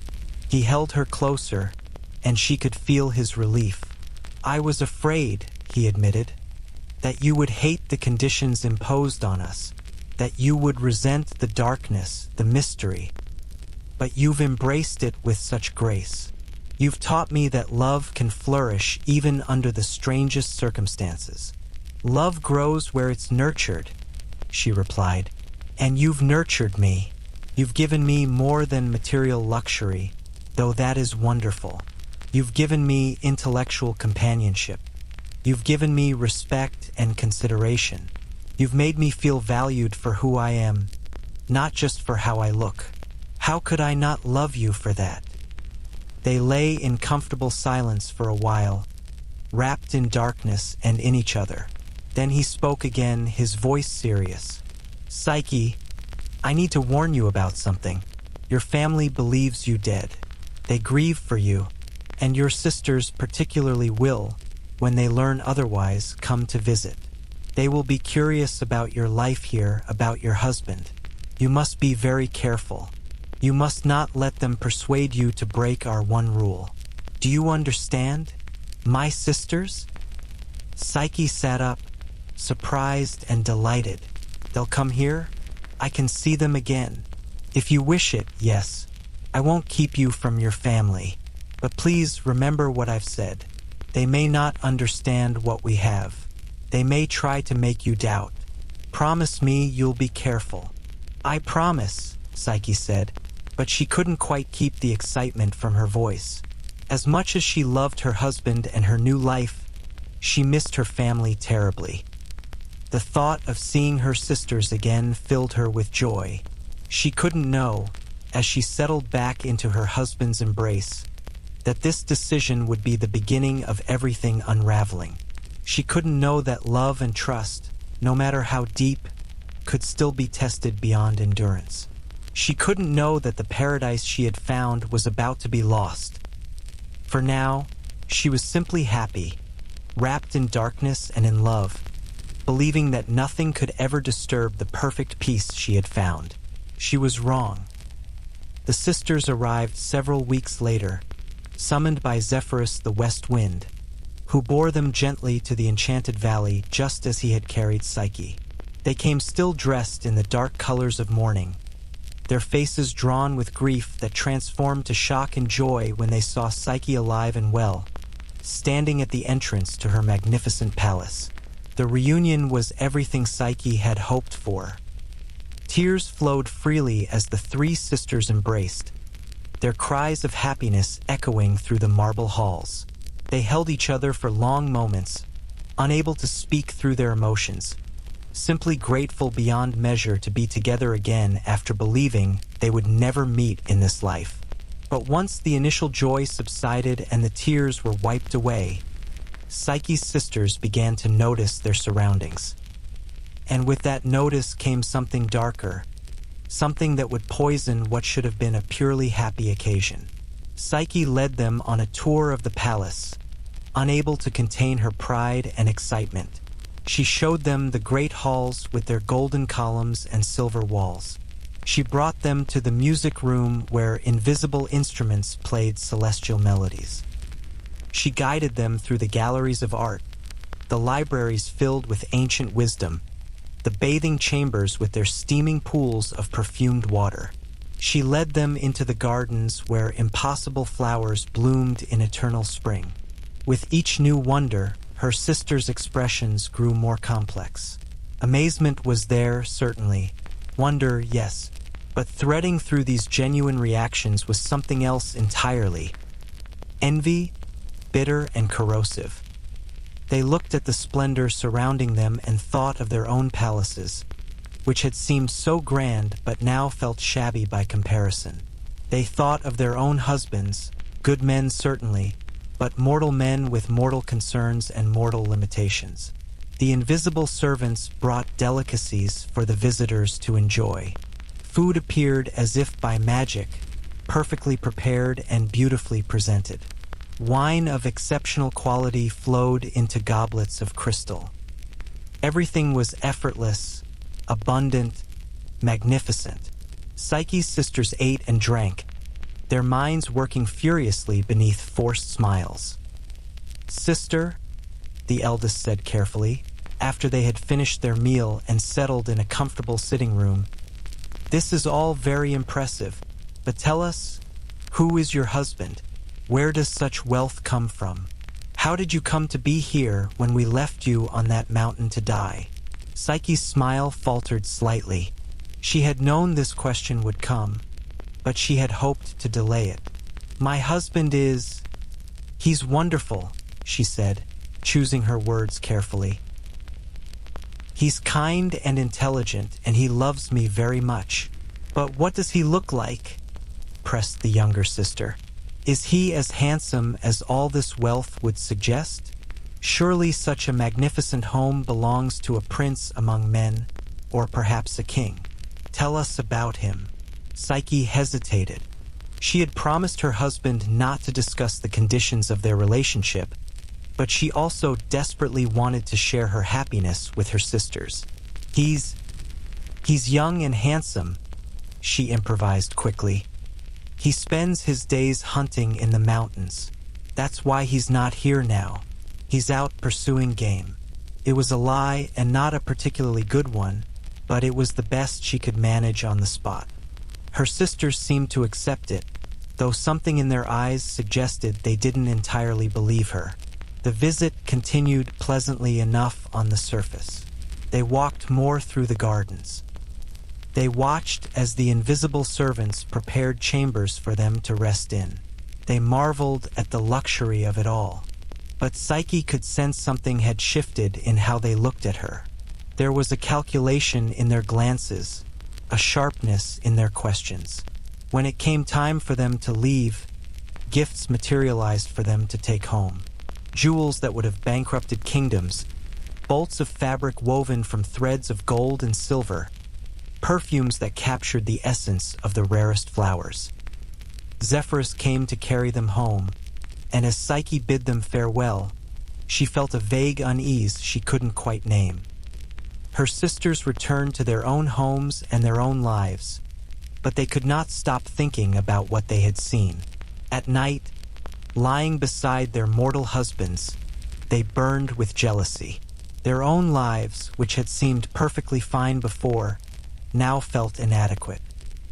He held her closer, and she could feel his relief. "I was afraid," he admitted, "that you would hate the conditions imposed on us, that you would resent the darkness, the mystery, but you've embraced it with such grace. You've taught me that love can flourish even under the strangest circumstances. Love grows where it's nurtured, she replied, and you've nurtured me. You've given me more than material luxury, though that is wonderful. You've given me intellectual companionship. You've given me respect and consideration. You've made me feel valued for who I am, not just for how I look. How could I not love you for that? They lay in comfortable silence for a while, wrapped in darkness and in each other. Then he spoke again, his voice serious. Psyche, I need to warn you about something. Your family believes you dead. They grieve for you, and your sisters particularly will, when they learn otherwise, come to visit. They will be curious about your life here, about your husband. You must be very careful. You must not let them persuade you to break our one rule. Do you understand? My sisters? Psyche sat up, surprised and delighted. They'll come here? I can see them again. If you wish it, yes. I won't keep you from your family. But please remember what I've said. They may not understand what we have. They may try to make you doubt. Promise me you'll be careful. I promise, Psyche said, but she couldn't quite keep the excitement from her voice. As much as she loved her husband and her new life, she missed her family terribly. The thought of seeing her sisters again filled her with joy. She couldn't know, as she settled back into her husband's embrace, that this decision would be the beginning of everything unraveling. She couldn't know that love and trust, no matter how deep, could still be tested beyond endurance. She couldn't know that the paradise she had found was about to be lost. For now, she was simply happy, wrapped in darkness and in love, believing that nothing could ever disturb the perfect peace she had found. She was wrong. The sisters arrived several weeks later, summoned by Zephyrus the West Wind, who bore them gently to the enchanted valley just as he had carried Psyche. They came still dressed in the dark colors of mourning, their faces drawn with grief that transformed to shock and joy when they saw Psyche alive and well, standing at the entrance to her magnificent palace. The reunion was everything Psyche had hoped for. Tears flowed freely as the three sisters embraced, their cries of happiness echoing through the marble halls. They held each other for long moments, unable to speak through their emotions, simply grateful beyond measure to be together again after believing they would never meet in this life. But once the initial joy subsided and the tears were wiped away, Psyche's sisters began to notice their surroundings. And with that notice came something darker, something that would poison what should have been a purely happy occasion. Psyche led them on a tour of the palace, unable to contain her pride and excitement. She showed them the great halls with their golden columns and silver walls. She brought them to the music room where invisible instruments played celestial melodies. She guided them through the galleries of art, the libraries filled with ancient wisdom, the bathing chambers with their steaming pools of perfumed water. She led them into the gardens where impossible flowers bloomed in eternal spring. With each new wonder, her sisters' expressions grew more complex. Amazement was there, certainly. Wonder, yes. But threading through these genuine reactions was something else entirely. Envy, bitter and corrosive. They looked at the splendor surrounding them and thought of their own palaces, which had seemed so grand but now felt shabby by comparison. They thought of their own husbands, good men certainly, but mortal men with mortal concerns and mortal limitations. The invisible servants brought delicacies for the visitors to enjoy. Food appeared as if by magic, perfectly prepared and beautifully presented. Wine of exceptional quality flowed into goblets of crystal. Everything was effortless, abundant, magnificent. Psyche's sisters ate and drank, their minds working furiously beneath forced smiles. "Sister," the eldest said carefully, after they had finished their meal and settled in a comfortable sitting room. "This is all very impressive, but tell us, who is your husband? Where does such wealth come from? How did you come to be here when we left you on that mountain to die?" Psyche's smile faltered slightly. She had known this question would come, but she had hoped to delay it. "My husband is... he's wonderful," she said, choosing her words carefully. "He's kind and intelligent, and he loves me very much." "But what does he look like?" pressed the younger sister. "Is he as handsome as all this wealth would suggest? Surely such a magnificent home belongs to a prince among men, or perhaps a king. Tell us about him." Psyche hesitated. She had promised her husband not to discuss the conditions of their relationship, but she also desperately wanted to share her happiness with her sisters. He's young and handsome," she improvised quickly. "He spends his days hunting in the mountains. That's why he's not here now. He's out pursuing game." It was a lie, and not a particularly good one, but it was the best she could manage on the spot. Her sisters seemed to accept it, though something in their eyes suggested they didn't entirely believe her. The visit continued pleasantly enough on the surface. They walked more through the gardens. They watched as the invisible servants prepared chambers for them to rest in. They marveled at the luxury of it all. But Psyche could sense something had shifted in how they looked at her. There was a calculation in their glances, a sharpness in their questions. When it came time for them to leave, gifts materialized for them to take home. Jewels that would have bankrupted kingdoms, bolts of fabric woven from threads of gold and silver, perfumes that captured the essence of the rarest flowers. Zephyrus came to carry them home, and as Psyche bid them farewell, she felt a vague unease she couldn't quite name. Her sisters returned to their own homes and their own lives, but they could not stop thinking about what they had seen. At night, lying beside their mortal husbands, they burned with jealousy. Their own lives, which had seemed perfectly fine before, now felt inadequate.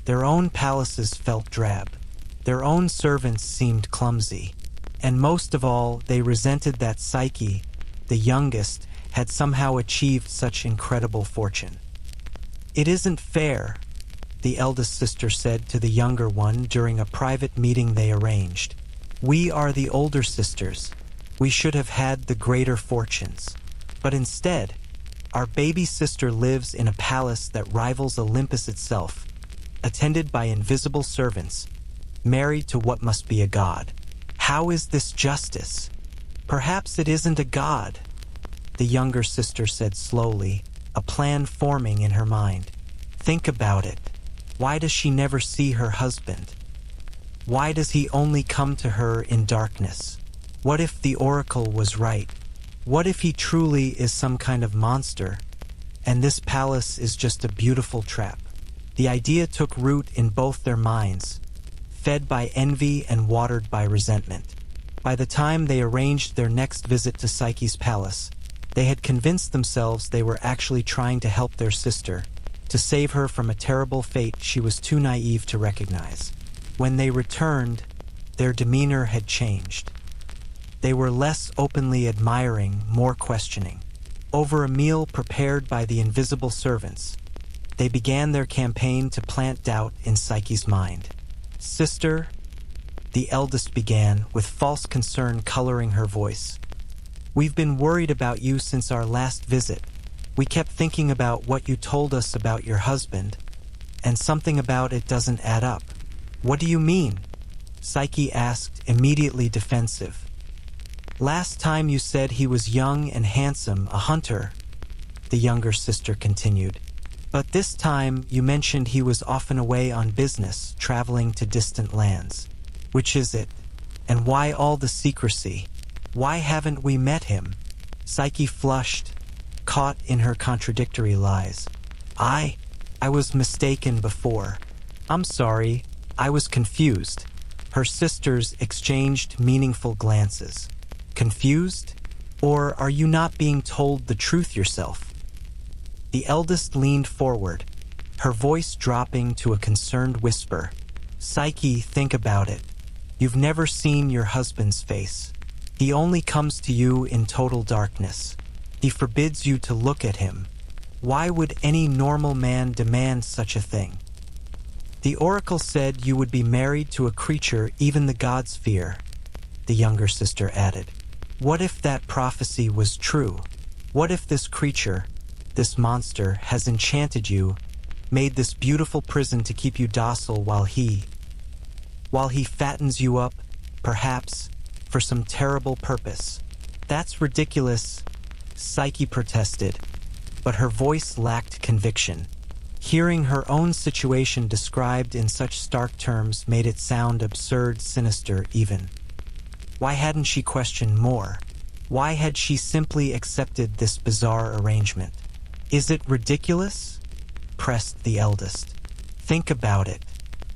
Their own palaces felt drab. Their own servants seemed clumsy. And most of all, they resented that Psyche, the youngest, had somehow achieved such incredible fortune. "It isn't fair," the eldest sister said to the younger one during a private meeting they arranged. "We are the older sisters. We should have had the greater fortunes. But instead, our baby sister lives in a palace that rivals Olympus itself, attended by invisible servants, married to what must be a god. How is this justice?" "Perhaps it isn't a god," the younger sister said slowly, a plan forming in her mind. "Think about it. Why does she never see her husband? Why does he only come to her in darkness? What if the oracle was right? What if he truly is some kind of monster, and this palace is just a beautiful trap?" The idea took root in both their minds, fed by envy and watered by resentment. By the time they arranged their next visit to Psyche's palace, they had convinced themselves they were actually trying to help their sister, to save her from a terrible fate she was too naive to recognize. When they returned, their demeanor had changed. They were less openly admiring, more questioning. Over a meal prepared by the invisible servants, they began their campaign to plant doubt in Psyche's mind. "Sister," the eldest began, with false concern coloring her voice, "we've been worried about you since our last visit. We kept thinking about what you told us about your husband, and something about it doesn't add up." "What do you mean?" Psyche asked, immediately defensive. "Last time you said he was young and handsome, a hunter," the younger sister continued. "But this time you mentioned he was often away on business, traveling to distant lands. Which is it? And why all the secrecy? Why haven't we met him?" Psyche flushed, caught in her contradictory lies. I was mistaken before. I'm sorry, I was confused." Her sisters exchanged meaningful glances. Confused? Or are you not being told the truth yourself? The eldest leaned forward, her voice dropping to a concerned whisper. Psyche, think about it. You've never seen your husband's face. He only comes to you in total darkness. He forbids you to look at him. Why would any normal man demand such a thing? The oracle said you would be married to a creature even the gods fear, the younger sister added. What if that prophecy was true? What if this creature, this monster, has enchanted you, made this beautiful prison to keep you docile while he fattens you up, perhaps, for some terrible purpose? That's ridiculous, Psyche protested, but her voice lacked conviction. Hearing her own situation described in such stark terms made it sound absurd, sinister even. Why hadn't she questioned more? Why had she simply accepted this bizarre arrangement? Is it ridiculous? Pressed the eldest. Think about it.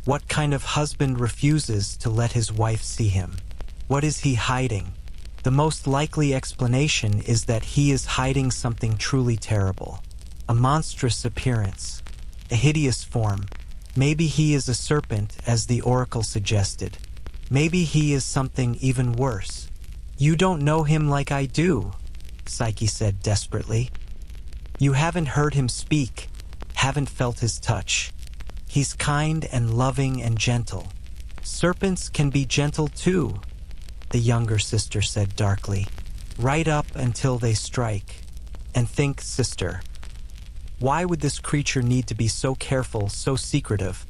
What kind of husband refuses to let his wife see him? What is he hiding? The most likely explanation is that he is hiding something truly terrible. A monstrous appearance. A hideous form. Maybe he is a serpent, as the oracle suggested. Maybe he is something even worse. You don't know him like I do, Psyche said desperately. You haven't heard him speak, haven't felt his touch. He's kind and loving and gentle. Serpents can be gentle too, the younger sister said darkly. Right up until they strike. And think, sister, why would this creature need to be so careful, so secretive,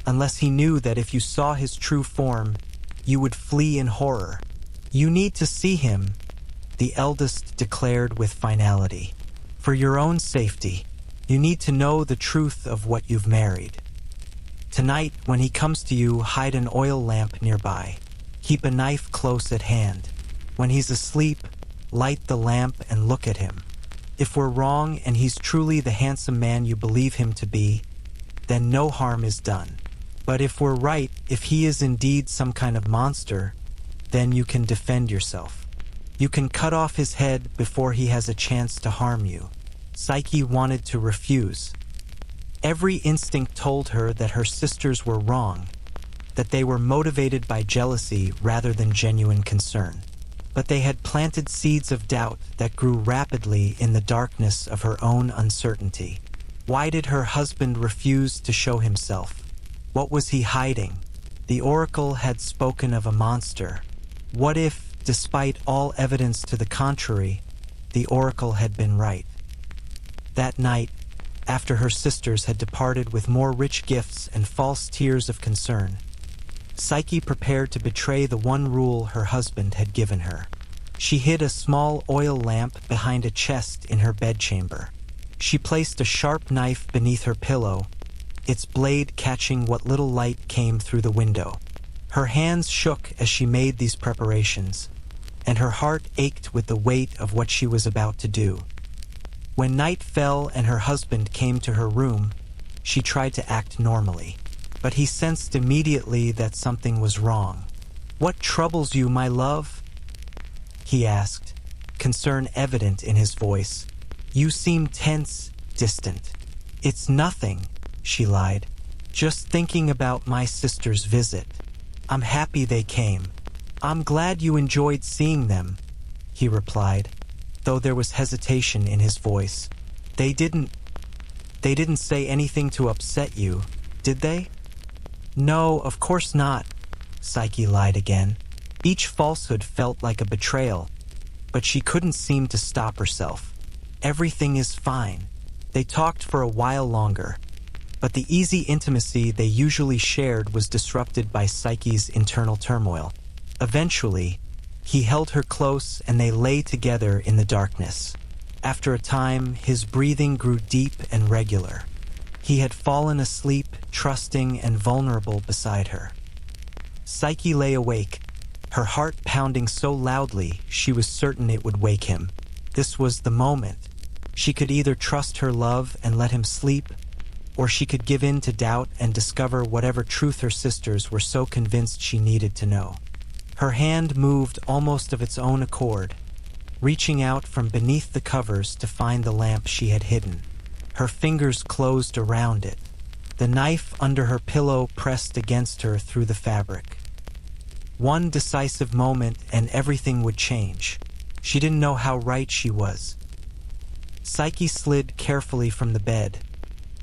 unless he knew that if you saw his true form, you would flee in horror? You need to see him, the eldest declared with finality. For your own safety, you need to know the truth of what you've married. Tonight, when he comes to you, hide an oil lamp nearby. Keep a knife close at hand. When he's asleep, light the lamp and look at him. If we're wrong and he's truly the handsome man you believe him to be, then no harm is done. But if we're right, if he is indeed some kind of monster, then you can defend yourself. You can cut off his head before he has a chance to harm you. Psyche wanted to refuse. Every instinct told her that her sisters were wrong, that they were motivated by jealousy rather than genuine concern. But they had planted seeds of doubt that grew rapidly in the darkness of her own uncertainty. Why did her husband refuse to show himself? What was he hiding? The oracle had spoken of a monster. What if, despite all evidence to the contrary, the oracle had been right? That night, after her sisters had departed with more rich gifts and false tears of concern, Psyche prepared to betray the one rule her husband had given her. She hid a small oil lamp behind a chest in her bedchamber. She placed a sharp knife beneath her pillow, its blade catching what little light came through the window. Her hands shook as she made these preparations, and her heart ached with the weight of what she was about to do. When night fell and her husband came to her room, she tried to act normally, but he sensed immediately that something was wrong. "What troubles you, my love?" he asked, concern evident in his voice. "You seem tense, distant." "It's nothing," she lied. "Just thinking about my sister's visit. I'm happy they came. I'm glad you enjoyed seeing them," he replied, though there was hesitation in his voice. They didn't say anything to upset you, did they?" "No, of course not," Psyche lied again. Each falsehood felt like a betrayal, but she couldn't seem to stop herself. "Everything is fine." They talked for a while longer, but the easy intimacy they usually shared was disrupted by Psyche's internal turmoil. Eventually, he held her close and they lay together in the darkness. After a time, his breathing grew deep and regular. He had fallen asleep, trusting and vulnerable beside her. Psyche lay awake, her heart pounding so loudly she was certain it would wake him. This was the moment. She could either trust her love and let him sleep, or she could give in to doubt and discover whatever truth her sisters were so convinced she needed to know. Her hand moved almost of its own accord, reaching out from beneath the covers to find the lamp she had hidden. Her fingers closed around it, the knife under her pillow pressed against her through the fabric. One decisive moment and everything would change. She didn't know how right she was. Psyche slid carefully from the bed,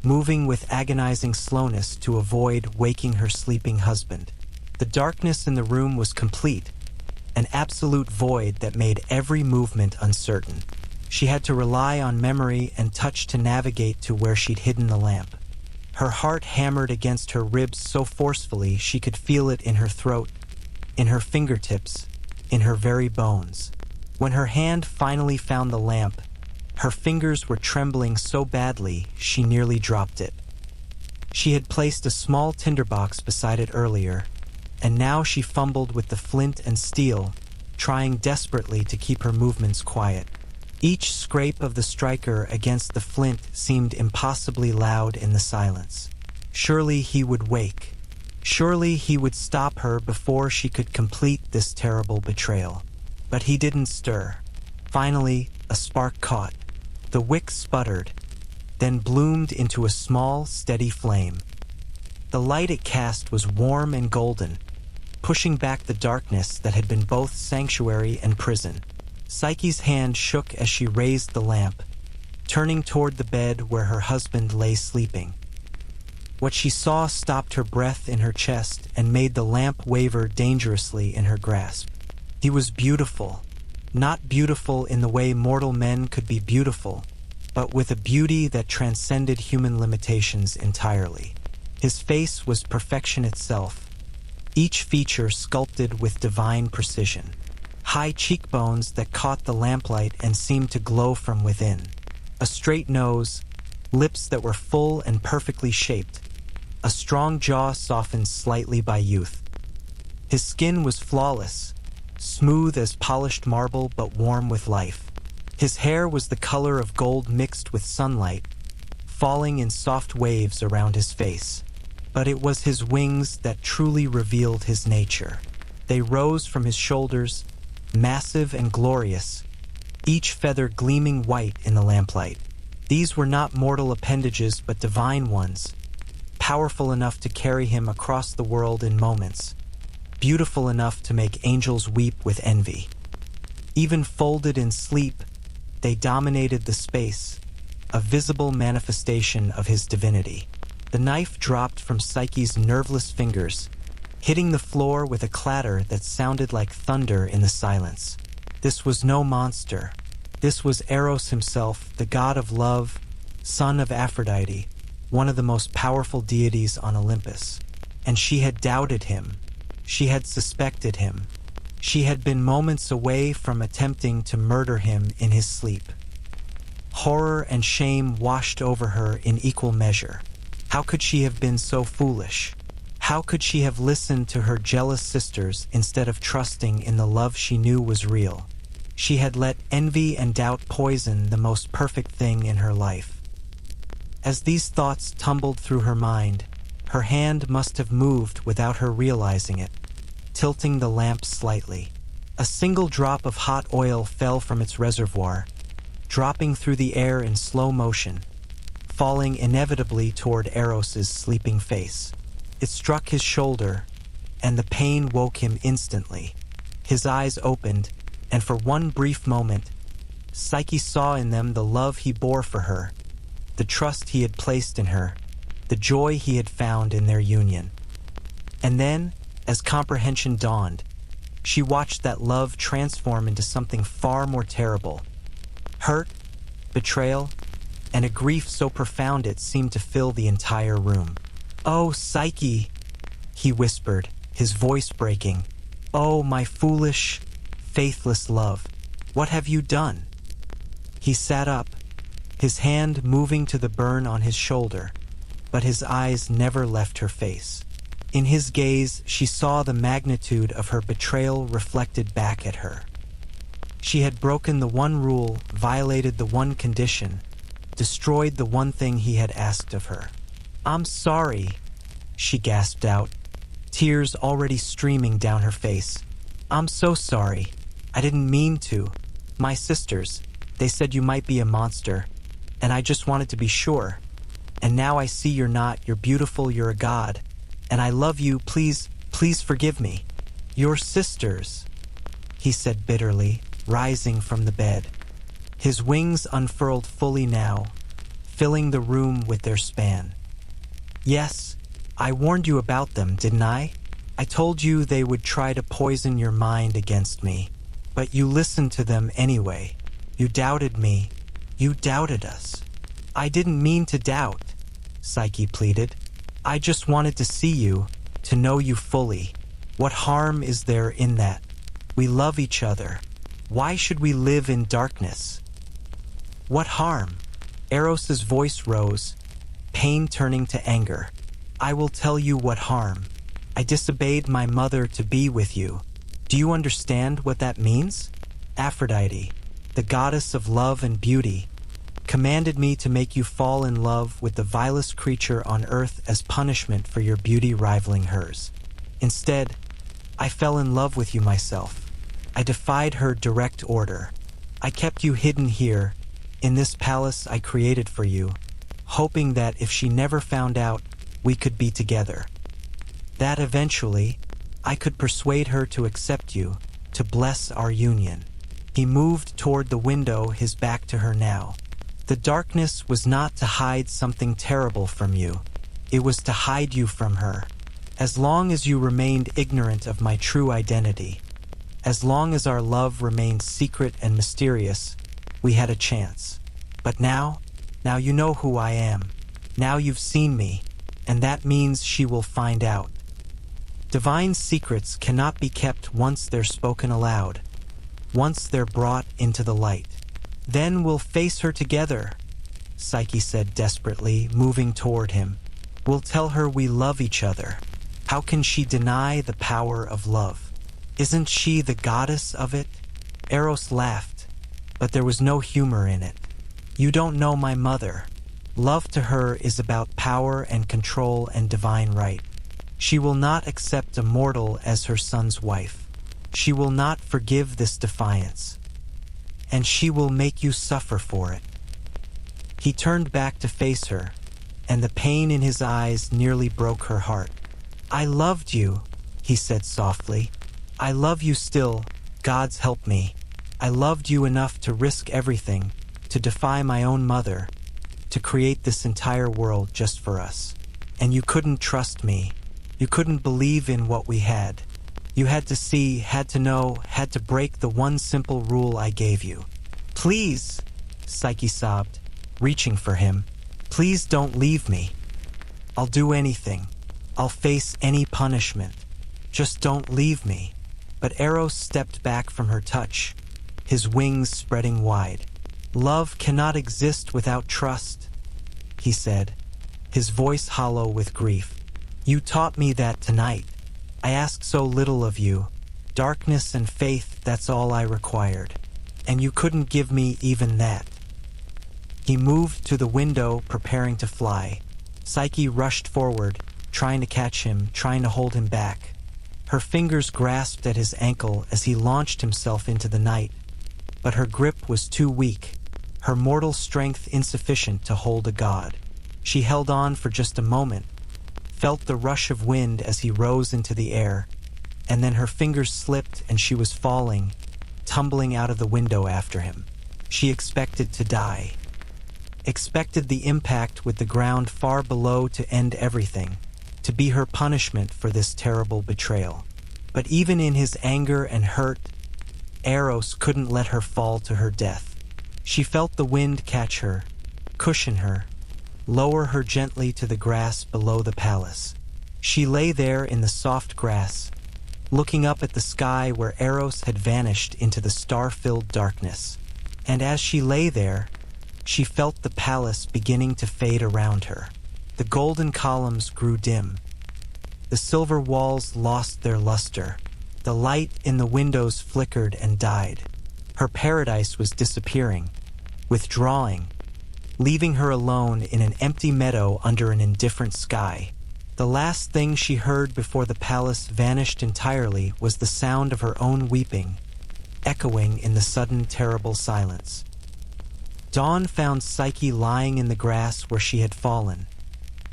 moving with agonizing slowness to avoid waking her sleeping husband. The darkness in the room was complete, an absolute void that made every movement uncertain. She had to rely on memory and touch to navigate to where she'd hidden the lamp. Her heart hammered against her ribs so forcefully she could feel it in her throat, in her fingertips, in her very bones. When her hand finally found the lamp, her fingers were trembling so badly she nearly dropped it. She had placed a small tinderbox beside it earlier, and now she fumbled with the flint and steel, trying desperately to keep her movements quiet. Each scrape of the striker against the flint seemed impossibly loud in the silence. Surely he would wake. Surely he would stop her before she could complete this terrible betrayal. But he didn't stir. Finally, a spark caught. The wick sputtered, then bloomed into a small, steady flame. The light it cast was warm and golden, pushing back the darkness that had been both sanctuary and prison. Psyche's hand shook as she raised the lamp, turning toward the bed where her husband lay sleeping. What she saw stopped her breath in her chest and made the lamp waver dangerously in her grasp. He was beautiful, not beautiful in the way mortal men could be beautiful, but with a beauty that transcended human limitations entirely. His face was perfection itself, each feature sculpted with divine precision. High cheekbones that caught the lamplight and seemed to glow from within. A straight nose, lips that were full and perfectly shaped, a strong jaw softened slightly by youth. His skin was flawless, smooth as polished marble but warm with life. His hair was the color of gold mixed with sunlight, falling in soft waves around his face. But it was his wings that truly revealed his nature. They rose from his shoulders, massive and glorious, each feather gleaming white in the lamplight. These were not mortal appendages but divine ones, powerful enough to carry him across the world in moments, beautiful enough to make angels weep with envy. Even folded in sleep, they dominated the space, a visible manifestation of his divinity. The knife dropped from Psyche's nerveless fingers, hitting the floor with a clatter that sounded like thunder in the silence. This was no monster. This was Eros himself, the god of love, son of Aphrodite, one of the most powerful deities on Olympus. And she had doubted him. She had suspected him. She had been moments away from attempting to murder him in his sleep. Horror and shame washed over her in equal measure. How could she have been so foolish? How could she have listened to her jealous sisters instead of trusting in the love she knew was real? She had let envy and doubt poison the most perfect thing in her life. As these thoughts tumbled through her mind, her hand must have moved without her realizing it, tilting the lamp slightly. A single drop of hot oil fell from its reservoir, dropping through the air in slow motion, falling inevitably toward Eros's sleeping face. It struck his shoulder, and the pain woke him instantly. His eyes opened, and for one brief moment, Psyche saw in them the love he bore for her, the trust he had placed in her, the joy he had found in their union. And then, as comprehension dawned, she watched that love transform into something far more terrible. Hurt, betrayal, and a grief so profound it seemed to fill the entire room. "Oh, Psyche," he whispered, his voice breaking. "Oh, my foolish, faithless love, what have you done?" He sat up, his hand moving to the burn on his shoulder, but his eyes never left her face. In his gaze, she saw the magnitude of her betrayal reflected back at her. She had broken the one rule, violated the one condition, destroyed the one thing he had asked of her. "I'm sorry," she gasped out, tears already streaming down her face. "I'm so sorry. I didn't mean to. My sisters, they said you might be a monster, and I just wanted to be sure. And now I see you're not, you're beautiful, you're a god, and I love you, please, please forgive me. Your sisters, he said bitterly, rising from the bed. His wings unfurled fully now, filling the room with their span. Yes, I warned you about them, didn't I? I told you they would try to poison your mind against me, but you listened to them anyway. You doubted me. You doubted us. I didn't mean to doubt, Psyche pleaded. I just wanted to see you, to know you fully. What harm is there in that? We love each other. Why should we live in darkness? What harm? Eros's voice rose, pain turning to anger. I will tell you what harm. I disobeyed my mother to be with you. Do you understand what that means? Aphrodite, the goddess of love and beauty, commanded me to make you fall in love with the vilest creature on earth as punishment for your beauty rivaling hers. Instead, I fell in love with you myself. I defied her direct order. I kept you hidden here, in this palace I created for you, hoping that if she never found out, we could be together. That eventually, I could persuade her to accept you, to bless our union. He moved toward the window, his back to her now. The darkness was not to hide something terrible from you. It was to hide you from her. As long as you remained ignorant of my true identity, as long as our love remained secret and mysterious, we had a chance. But now you know who I am. Now you've seen me, and that means she will find out. Divine secrets cannot be kept once they're spoken aloud, once they're brought into the light. Then we'll face her together, Psyche said desperately, moving toward him. We'll tell her we love each other. How can she deny the power of love? Isn't she the goddess of it? Eros laughed, but there was no humor in it. You don't know my mother. Love to her is about power and control and divine right. She will not accept a mortal as her son's wife. She will not forgive this defiance. And she will make you suffer for it. He turned back to face her, and the pain in his eyes nearly broke her heart. I loved you, he said softly. I love you still, gods help me. I loved you enough to risk everything, to defy my own mother, to create this entire world just for us. And you couldn't trust me. You couldn't believe in what we had. You had to see, had to know, had to break the one simple rule I gave you. Please, Psyche sobbed, reaching for him. Please don't leave me. I'll do anything. I'll face any punishment. Just don't leave me. But Eros stepped back from her touch, his wings spreading wide. Love cannot exist without trust, he said, his voice hollow with grief. You taught me that tonight. I asked so little of you. Darkness and faith, that's all I required. And you couldn't give me even that. He moved to the window, preparing to fly. Psyche rushed forward, trying to catch him, trying to hold him back. Her fingers grasped at his ankle as he launched himself into the night. But her grip was too weak, her mortal strength insufficient to hold a god. She held on for just a moment, felt the rush of wind as he rose into the air, and then her fingers slipped and she was falling, tumbling out of the window after him. She expected to die. Expected the impact with the ground far below to end everything, to be her punishment for this terrible betrayal. But even in his anger and hurt, Eros couldn't let her fall to her death. She felt the wind catch her, cushion her, lower her gently to the grass below the palace. She lay there in the soft grass, looking up at the sky where Eros had vanished into the star-filled darkness. And as she lay there, she felt the palace beginning to fade around her. The golden columns grew dim. The silver walls lost their luster. The light in the windows flickered and died. Her paradise was disappearing, withdrawing, leaving her alone in an empty meadow under an indifferent sky. The last thing she heard before the palace vanished entirely was the sound of her own weeping, echoing in the sudden terrible silence. Dawn found Psyche lying in the grass where she had fallen,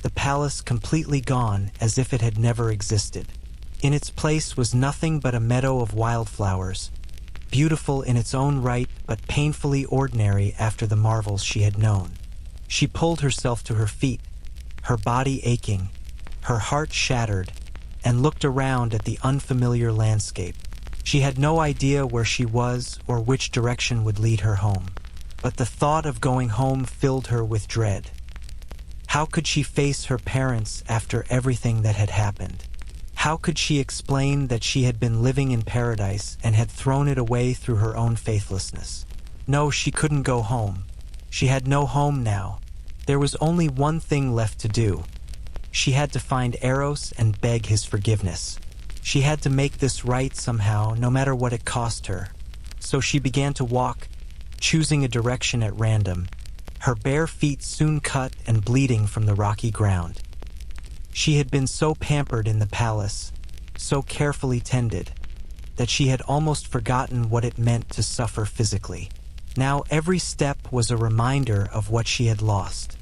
the palace completely gone as if it had never existed. In its place was nothing but a meadow of wildflowers, beautiful in its own right but painfully ordinary after the marvels she had known. She pulled herself to her feet, her body aching, her heart shattered, and looked around at the unfamiliar landscape. She had no idea where she was or which direction would lead her home, but the thought of going home filled her with dread. How could she face her parents after everything that had happened? How could she explain that she had been living in paradise and had thrown it away through her own faithlessness? No, she couldn't go home. She had no home now. There was only one thing left to do. She had to find Eros and beg his forgiveness. She had to make this right somehow, no matter what it cost her. So she began to walk, choosing a direction at random, her bare feet soon cut and bleeding from the rocky ground. She had been so pampered in the palace, so carefully tended, that she had almost forgotten what it meant to suffer physically. Now every step was a reminder of what she had lost.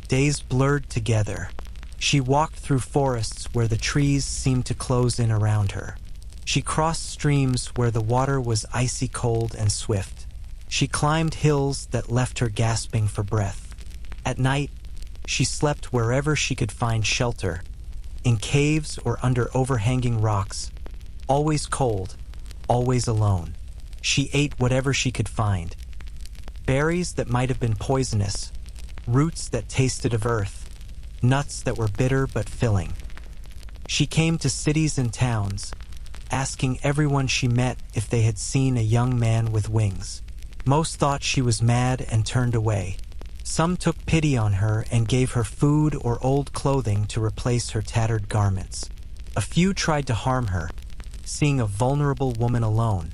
Days blurred together. She walked through forests where the trees seemed to close in around her. She crossed streams where the water was icy cold and swift. She climbed hills that left her gasping for breath. At night, she slept wherever she could find shelter, in caves or under overhanging rocks, always cold, always alone. She ate whatever she could find. Berries that might have been poisonous, roots that tasted of earth, nuts that were bitter but filling. She came to cities and towns, asking everyone she met if they had seen a young man with wings. Most thought she was mad and turned away. Some took pity on her and gave her food or old clothing to replace her tattered garments. A few tried to harm her, seeing a vulnerable woman alone,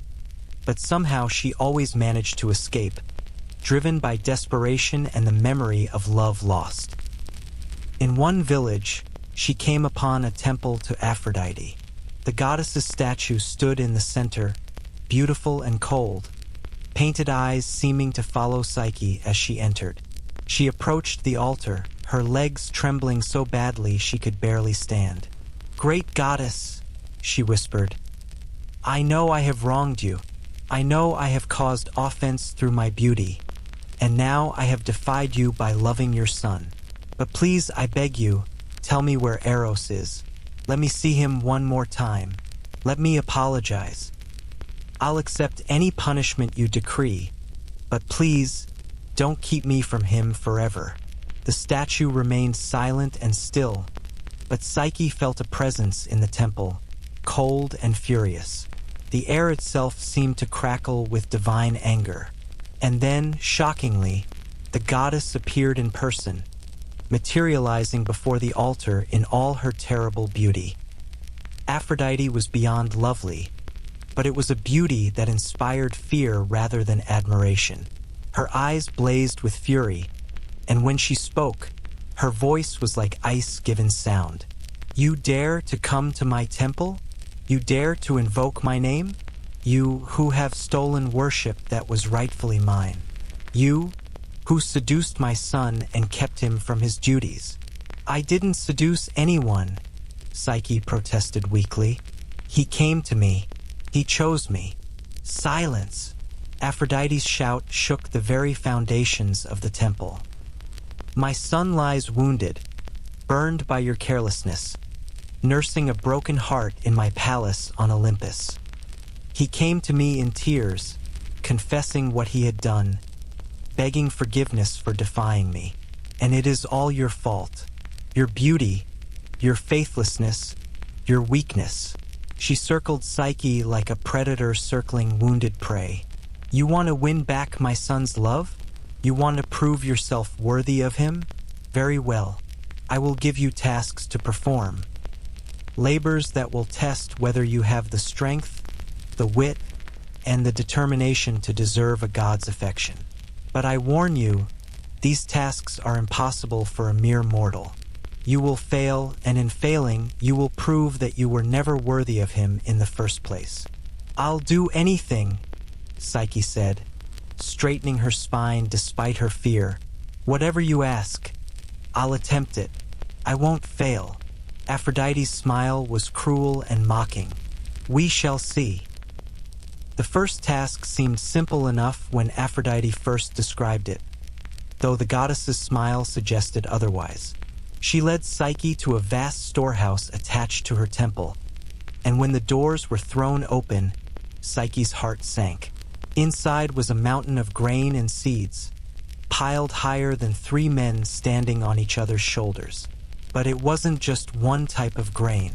but somehow she always managed to escape, driven by desperation and the memory of love lost. In one village, she came upon a temple to Aphrodite. The goddess's statue stood in the center, beautiful and cold, painted eyes seeming to follow Psyche as she entered. She approached the altar, her legs trembling so badly she could barely stand. "Great goddess," she whispered, "I know I have wronged you. I know I have caused offense through my beauty, and now I have defied you by loving your son. But please, I beg you, tell me where Eros is. Let me see him one more time. Let me apologize. I'll accept any punishment you decree, but please, don't keep me from him forever." The statue remained silent and still, but Psyche felt a presence in the temple, cold and furious. The air itself seemed to crackle with divine anger. And then, shockingly, the goddess appeared in person, materializing before the altar in all her terrible beauty. Aphrodite was beyond lovely, but it was a beauty that inspired fear rather than admiration. Her eyes blazed with fury, and when she spoke, her voice was like ice given sound. "You dare to come to my temple? You dare to invoke my name? You who have stolen worship that was rightfully mine. You who seduced my son and kept him from his duties." "I didn't seduce anyone," Psyche protested weakly. "He came to me. He chose me." "Silence!" Aphrodite's shout shook the very foundations of the temple. "My son lies wounded, burned by your carelessness, nursing a broken heart in my palace on Olympus. He came to me in tears, confessing what he had done, begging forgiveness for defying me. And it is all your fault. Your beauty, your faithlessness, your weakness." She circled Psyche like a predator circling wounded prey. "You want to win back my son's love? You want to prove yourself worthy of him? Very well. I will give you tasks to perform. Labors that will test whether you have the strength, the wit, and the determination to deserve a god's affection. But I warn you, these tasks are impossible for a mere mortal. You will fail, and in failing, you will prove that you were never worthy of him in the first place. "I'll do anything," Psyche said, straightening her spine despite her fear. "Whatever you ask, I'll attempt it. I won't fail." Aphrodite's smile was cruel and mocking. "We shall see." The first task seemed simple enough when Aphrodite first described it, though the goddess's smile suggested otherwise. She led Psyche to a vast storehouse attached to her temple, and when the doors were thrown open, Psyche's heart sank. Inside was a mountain of grain and seeds, piled higher than 3 men standing on each other's shoulders. But it wasn't just one type of grain.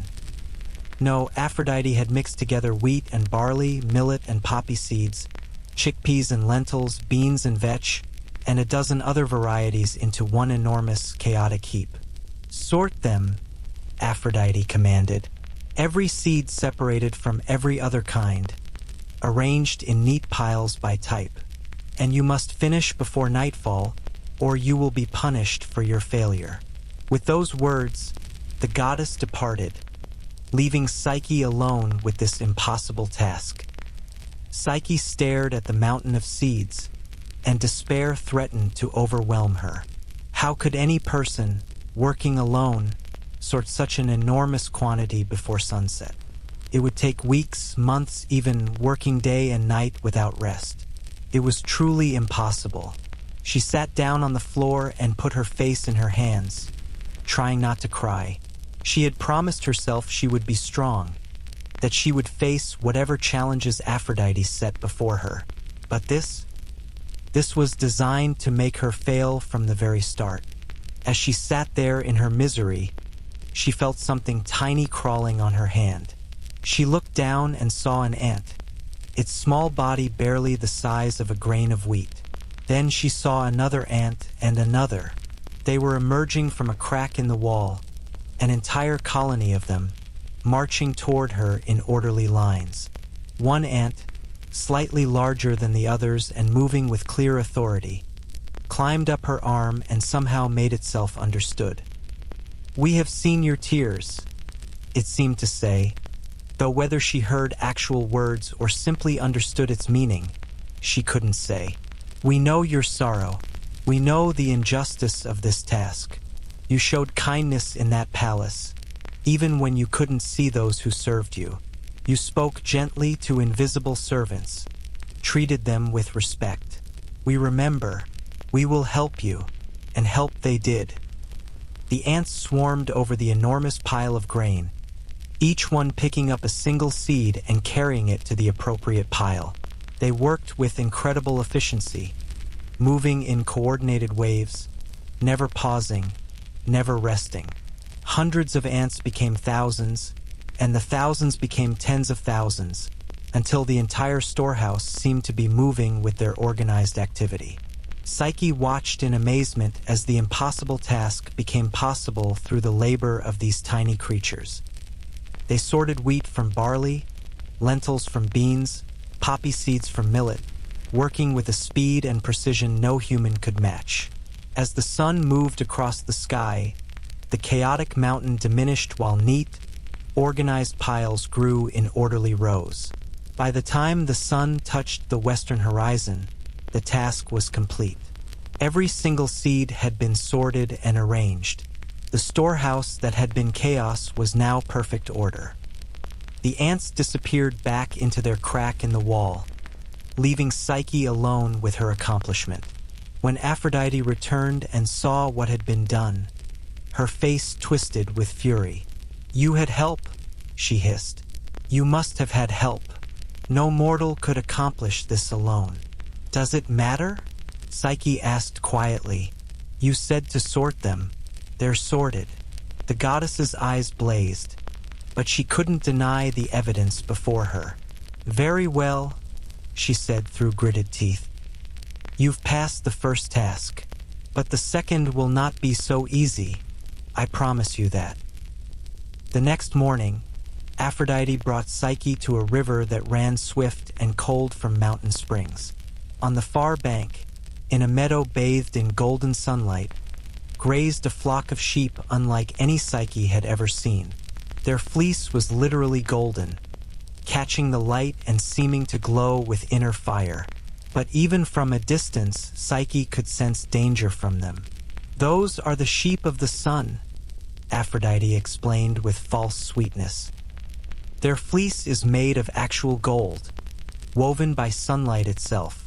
No, Aphrodite had mixed together wheat and barley, millet and poppy seeds, chickpeas and lentils, beans and vetch, and a dozen other varieties into one enormous, chaotic heap. "Sort them," Aphrodite commanded. "Every seed separated from every other kind, arranged in neat piles by type. And you must finish before nightfall, or you will be punished for your failure." With those words, the goddess departed, leaving Psyche alone with this impossible task. Psyche stared at the mountain of seeds, and despair threatened to overwhelm her. How could any person, working alone, sort such an enormous quantity before sunset? It would take weeks, months, even working day and night without rest. It was truly impossible. She sat down on the floor and put her face in her hands, trying not to cry. She had promised herself she would be strong, that she would face whatever challenges Aphrodite set before her. But this was designed to make her fail from the very start. As she sat there in her misery, she felt something tiny crawling on her hand. She looked down and saw an ant, its small body barely the size of a grain of wheat. Then she saw another ant and another. They were emerging from a crack in the wall, an entire colony of them, marching toward her in orderly lines. One ant, slightly larger than the others and moving with clear authority, climbed up her arm and somehow made itself understood. "We have seen your tears," it seemed to say, though whether she heard actual words or simply understood its meaning, she couldn't say. "We know your sorrow. We know the injustice of this task. You showed kindness in that palace, even when you couldn't see those who served you. You spoke gently to invisible servants, treated them with respect. We remember. We will help you." And help they did. The ants swarmed over the enormous pile of grain, each one picking up a single seed and carrying it to the appropriate pile. They worked with incredible efficiency, moving in coordinated waves, never pausing, never resting. Hundreds of ants became thousands, and the thousands became tens of thousands, until the entire storehouse seemed to be moving with their organized activity. Psyche watched in amazement as the impossible task became possible through the labor of these tiny creatures. They sorted wheat from barley, lentils from beans, poppy seeds from millet, working with a speed and precision no human could match. As the sun moved across the sky, the chaotic mountain diminished while neat, organized piles grew in orderly rows. By the time the sun touched the western horizon, the task was complete. Every single seed had been sorted and arranged. The storehouse that had been chaos was now perfect order. The ants disappeared back into their crack in the wall, leaving Psyche alone with her accomplishment. When Aphrodite returned and saw what had been done, her face twisted with fury. "You had help," she hissed. "You must have had help. No mortal could accomplish this alone." "Does it matter?" Psyche asked quietly. "You said to sort them. They're sorted." The goddess's eyes blazed, but she couldn't deny the evidence before her. "Very well," she said through gritted teeth. "You've passed the first task, but the second will not be so easy. I promise you that." The next morning, Aphrodite brought Psyche to a river that ran swift and cold from mountain springs. On the far bank, in a meadow bathed in golden sunlight, grazed a flock of sheep unlike any Psyche had ever seen. Their fleece was literally golden, catching the light and seeming to glow with inner fire. But even from a distance, Psyche could sense danger from them. "Those are the sheep of the sun," Aphrodite explained with false sweetness. "Their fleece is made of actual gold, woven by sunlight itself.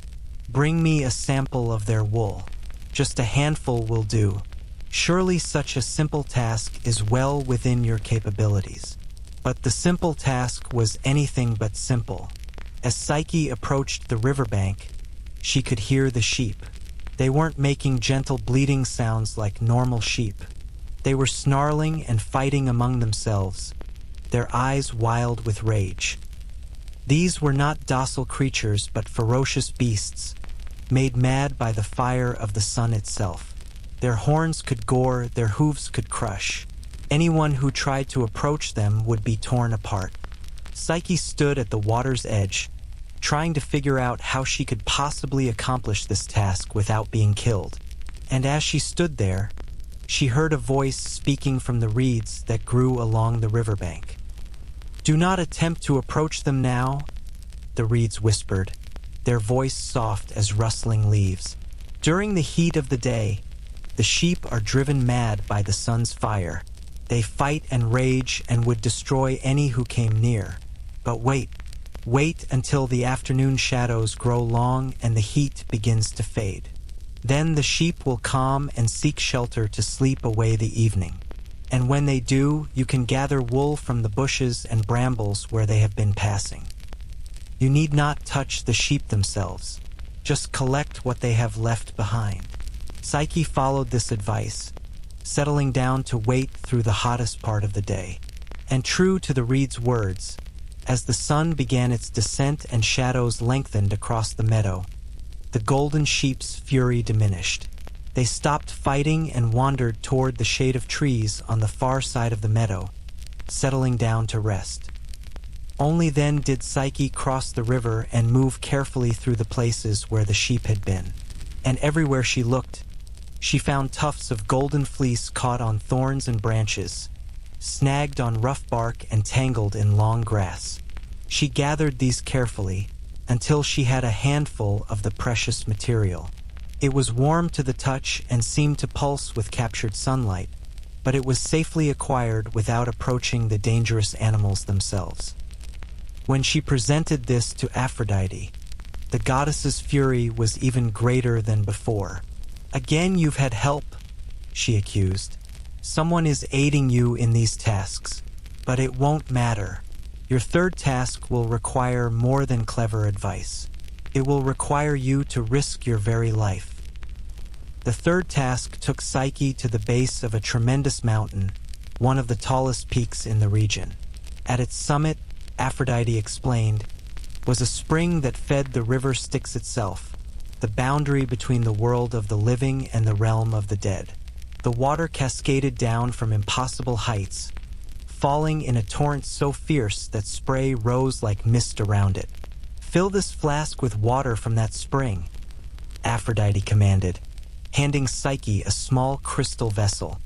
Bring me a sample of their wool. Just a handful will do. Surely such a simple task is well within your capabilities." But the simple task was anything but simple. As Psyche approached the riverbank, she could hear the sheep. They weren't making gentle bleating sounds like normal sheep. They were snarling and fighting among themselves, their eyes wild with rage. These were not docile creatures but ferocious beasts, made mad by the fire of the sun itself. Their horns could gore, their hooves could crush. Anyone who tried to approach them would be torn apart. Psyche stood at the water's edge, trying to figure out how she could possibly accomplish this task without being killed. And as she stood there, she heard a voice speaking from the reeds that grew along the riverbank. "Do not attempt to approach them now," the reeds whispered, their voice soft as rustling leaves. "During the heat of the day, the sheep are driven mad by the sun's fire. They fight and rage and would destroy any who came near. But wait until the afternoon shadows grow long and the heat begins to fade. Then the sheep will calm and seek shelter to sleep away the evening. And when they do, you can gather wool from the bushes and brambles where they have been passing. You need not touch the sheep themselves. Just collect what they have left behind." Psyche followed this advice, settling down to wait through the hottest part of the day. And true to the reed's words, as the sun began its descent and shadows lengthened across the meadow, the golden sheep's fury diminished. They stopped fighting and wandered toward the shade of trees on the far side of the meadow, settling down to rest. Only then did Psyche cross the river and move carefully through the places where the sheep had been. And everywhere she looked, she found tufts of golden fleece caught on thorns and branches, snagged on rough bark and tangled in long grass. She gathered these carefully until she had a handful of the precious material. It was warm to the touch and seemed to pulse with captured sunlight, but it was safely acquired without approaching the dangerous animals themselves. When she presented this to Aphrodite, the goddess's fury was even greater than before. "Again you've had help," she accused. "Someone is aiding you in these tasks, but it won't matter. Your third task will require more than clever advice. It will require you to risk your very life." The third task took Psyche to the base of a tremendous mountain, one of the tallest peaks in the region. At its summit, Aphrodite explained, was a spring that fed the river Styx itself, the boundary between the world of the living and the realm of the dead. The water cascaded down from impossible heights, falling in a torrent so fierce that spray rose like mist around it. "Fill this flask with water from that spring," Aphrodite commanded, handing Psyche a small crystal vessel.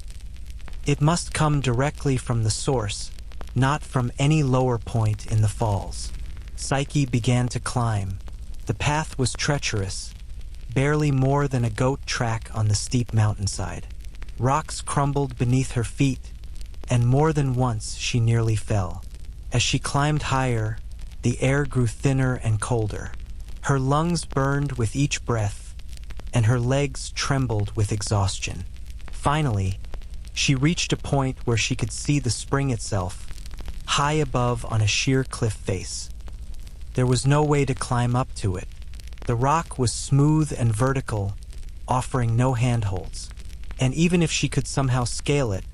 "It must come directly from the source, not from any lower point in the falls." Psyche began to climb. The path was treacherous, barely more than a goat track on the steep mountainside. Rocks crumbled beneath her feet, and more than once she nearly fell. As she climbed higher, the air grew thinner and colder. Her lungs burned with each breath, and her legs trembled with exhaustion. Finally, she reached a point where she could see the spring itself, high above on a sheer cliff face. There was no way to climb up to it. The rock was smooth and vertical, offering no handholds. And even if she could somehow scale it,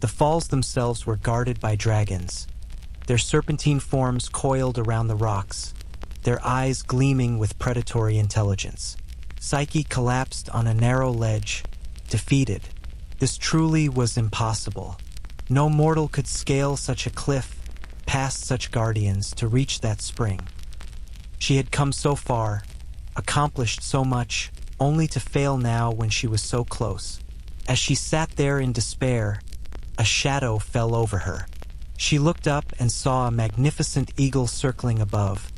the falls themselves were guarded by dragons, their serpentine forms coiled around the rocks, their eyes gleaming with predatory intelligence. Psyche collapsed on a narrow ledge, defeated. This truly was impossible. No mortal could scale such a cliff, past such guardians, to reach that spring. She had come so far, accomplished so much, only to fail now when she was so close. As she sat there in despair, a shadow fell over her. She looked up and saw a magnificent eagle circling above,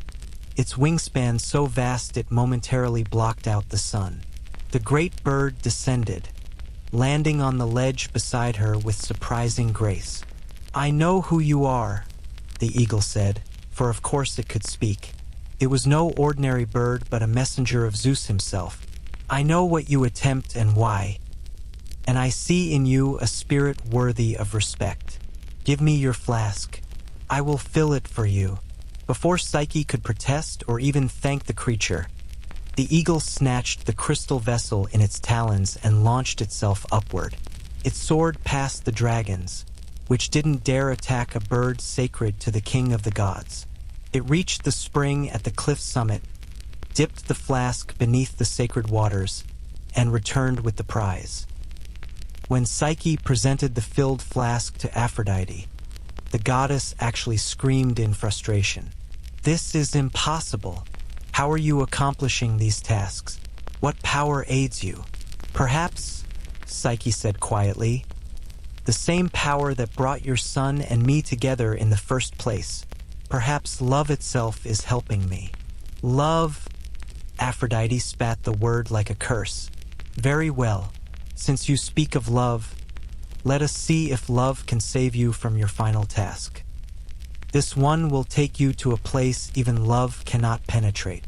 its wingspan so vast it momentarily blocked out the sun. The great bird descended, landing on the ledge beside her with surprising grace. "I know who you are," the eagle said, for of course it could speak. It was no ordinary bird but a messenger of Zeus himself. "I know what you attempt and why, and I see in you a spirit worthy of respect. Give me your flask. I will fill it for you." Before Psyche could protest or even thank the creature, the eagle snatched the crystal vessel in its talons and launched itself upward. It soared past the dragons, which didn't dare attack a bird sacred to the king of the gods. It reached the spring at the cliff summit, dipped the flask beneath the sacred waters, and returned with the prize. When Psyche presented the filled flask to Aphrodite, the goddess actually screamed in frustration. "This is impossible. How are you accomplishing these tasks? What power aids you?" "Perhaps," Psyche said quietly, "the same power that brought your son and me together in the first place. Perhaps love itself is helping me." "Love?" Aphrodite spat the word like a curse. "Very well. Since you speak of love, let us see if love can save you from your final task. This one will take you to a place even love cannot penetrate.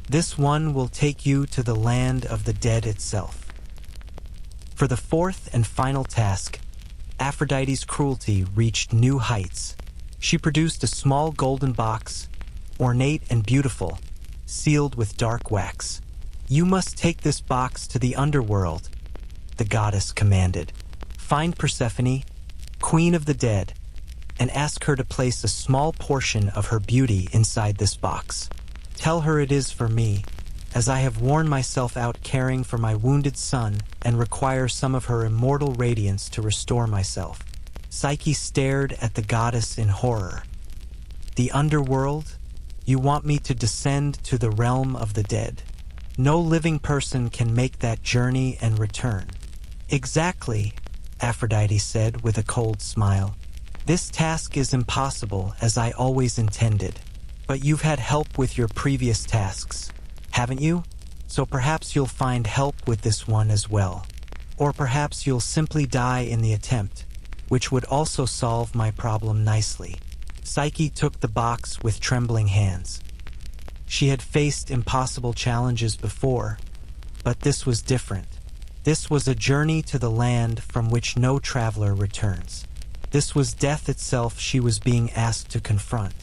This one will take you to the land of the dead itself." For the fourth and final task, Aphrodite's cruelty reached new heights. She produced a small golden box, ornate and beautiful, sealed with dark wax. "You must take this box to the Underworld," the goddess commanded. "Find Persephone, queen of the dead, and ask her to place a small portion of her beauty inside this box. Tell her it is for me, as I have worn myself out caring for my wounded son and require some of her immortal radiance to restore myself." Psyche stared at the goddess in horror. "The Underworld? You want me to descend to the realm of the dead? No living person can make that journey and return." "Exactly," Aphrodite said with a cold smile. "This task is impossible, as I always intended. But you've had help with your previous tasks, haven't you? So perhaps you'll find help with this one as well. Or perhaps you'll simply die in the attempt, which would also solve my problem nicely." Psyche took the box with trembling hands. She had faced impossible challenges before, but this was different. This was a journey to the land from which no traveler returns. This was death itself she was being asked to confront.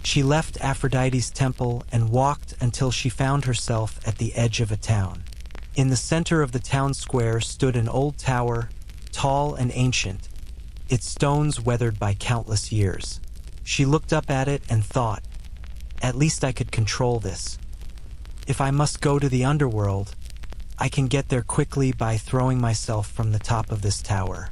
She left Aphrodite's temple and walked until she found herself at the edge of a town. In the center of the town square stood an old tower, tall and ancient, its stones weathered by countless years. She looked up at it and thought, "At least I could control this. If I must go to the Underworld, I can get there quickly by throwing myself from the top of this tower.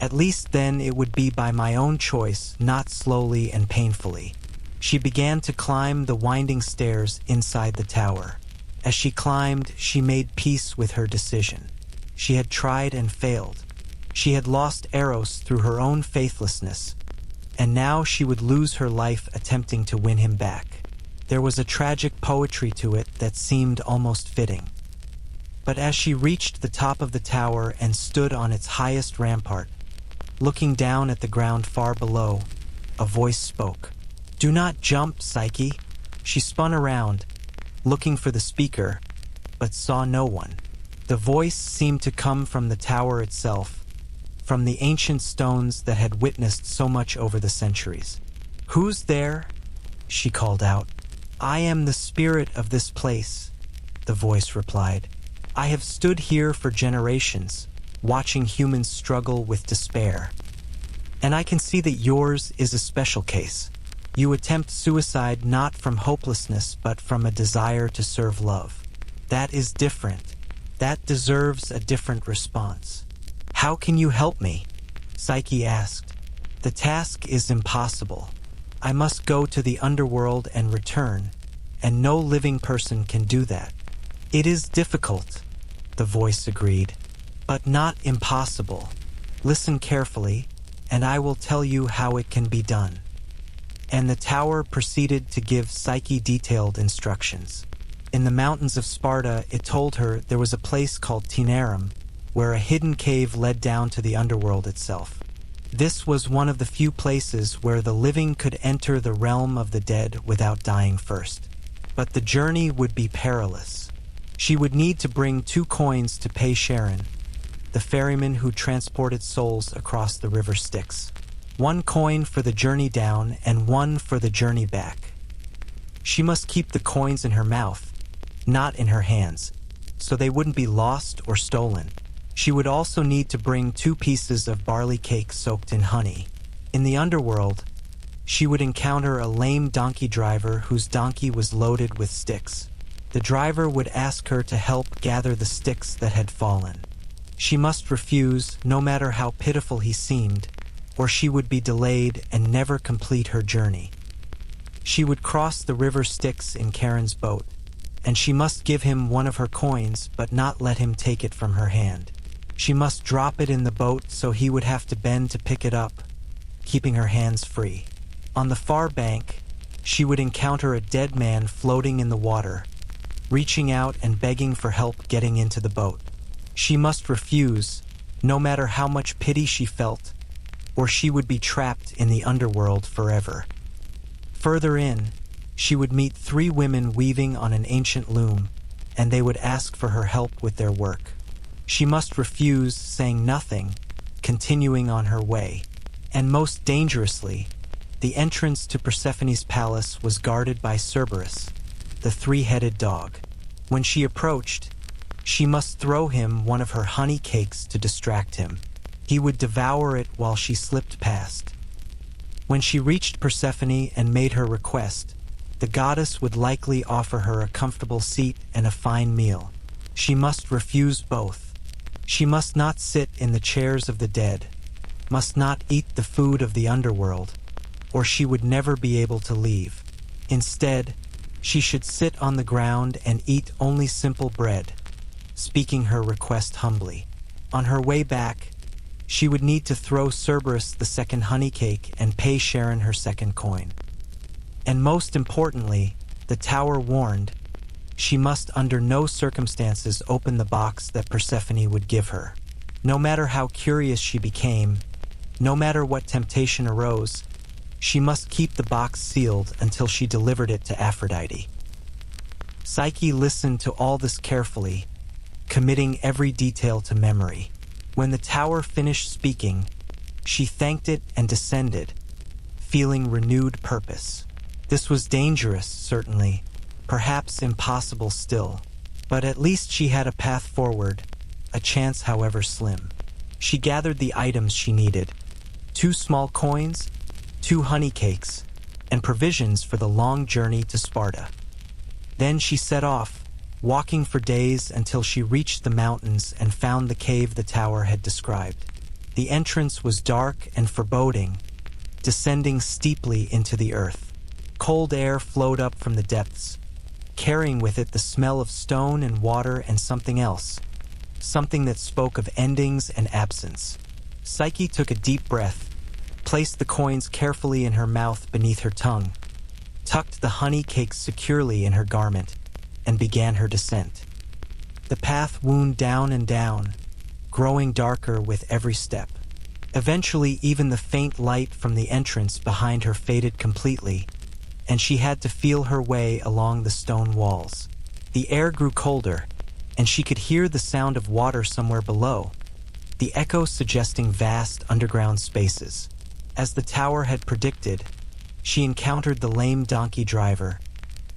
At least then it would be by my own choice, not slowly and painfully." She began to climb the winding stairs inside the tower. As she climbed, she made peace with her decision. She had tried and failed. She had lost Eros through her own faithlessness, and now she would lose her life attempting to win him back. There was a tragic poetry to it that seemed almost fitting. But as she reached the top of the tower and stood on its highest rampart, looking down at the ground far below, a voice spoke. "Do not jump, Psyche." She spun around, looking for the speaker, but saw no one. The voice seemed to come from the tower itself, from the ancient stones that had witnessed so much over the centuries. "Who's there?" she called out. "I am the spirit of this place," the voice replied. "I have stood here for generations, watching humans struggle with despair. And I can see that yours is a special case. You attempt suicide not from hopelessness but from a desire to serve love. That is different. That deserves a different response. How can you help me?" Psyche asked. "The task is impossible. I must go to the Underworld and return, and no living person can do that." "It is difficult," the voice agreed, "but not impossible. Listen carefully. and I will tell you how it can be done." And the tower proceeded to give Psyche detailed instructions. In the mountains of Sparta, it told her there was a place called Taenarum, where a hidden cave led down to the underworld itself. This was one of the few places where the living could enter the realm of the dead without dying first. But the journey would be perilous. She would need to bring 2 coins to pay Charon, the ferryman who transported souls across the river Styx. 1 coin for the journey down and 1 for the journey back. She must keep the coins in her mouth, not in her hands, so they wouldn't be lost or stolen. She would also need to bring 2 pieces of barley cake soaked in honey. In the underworld, she would encounter a lame donkey driver whose donkey was loaded with sticks. The driver would ask her to help gather the sticks that had fallen. She must refuse, no matter how pitiful he seemed, or she would be delayed and never complete her journey. She would cross the river Styx in Charon's boat, and she must give him 1 of her coins but not let him take it from her hand. She must drop it in the boat so he would have to bend to pick it up, keeping her hands free. On the far bank, she would encounter a dead man floating in the water, reaching out and begging for help getting into the boat. She must refuse, no matter how much pity she felt, or she would be trapped in the underworld forever. Further in, she would meet 3 women weaving on an ancient loom, and they would ask for her help with their work. She must refuse, saying nothing, continuing on her way. And most dangerously, the entrance to Persephone's palace was guarded by Cerberus, the 3-headed dog. When she approached, she must throw him 1 of her honey cakes to distract him. He would devour it while she slipped past. When she reached Persephone and made her request, the goddess would likely offer her a comfortable seat and a fine meal. She must refuse both. She must not sit in the chairs of the dead, must not eat the food of the underworld, or she would never be able to leave. Instead, she should sit on the ground and eat only simple bread, speaking her request humbly. On her way back, she would need to throw Cerberus the 2nd honey cake and pay Charon her 2nd coin. And most importantly, the tower warned, she must under no circumstances open the box that Persephone would give her. No matter how curious she became, no matter what temptation arose, she must keep the box sealed until she delivered it to Aphrodite. Psyche listened to all this carefully, committing every detail to memory. When the tower finished speaking, she thanked it and descended, feeling renewed purpose. This was dangerous, certainly, perhaps impossible still, but at least she had a path forward, a chance however slim. She gathered the items she needed: 2 small coins, 2 honey cakes, and provisions for the long journey to Sparta. Then she set off, walking for days until she reached the mountains and found the cave the tower had described. The entrance was dark and foreboding, descending steeply into the earth. Cold air flowed up from the depths, carrying with it the smell of stone and water and something else, something that spoke of endings and absence. Psyche took a deep breath, placed the coins carefully in her mouth beneath her tongue, tucked the honey cakes securely in her garment, and began her descent. The path wound down and down, growing darker with every step. Eventually, even the faint light from the entrance behind her faded completely, and she had to feel her way along the stone walls. The air grew colder, and she could hear the sound of water somewhere below, the echo suggesting vast underground spaces. As the tower had predicted, she encountered the lame donkey driver,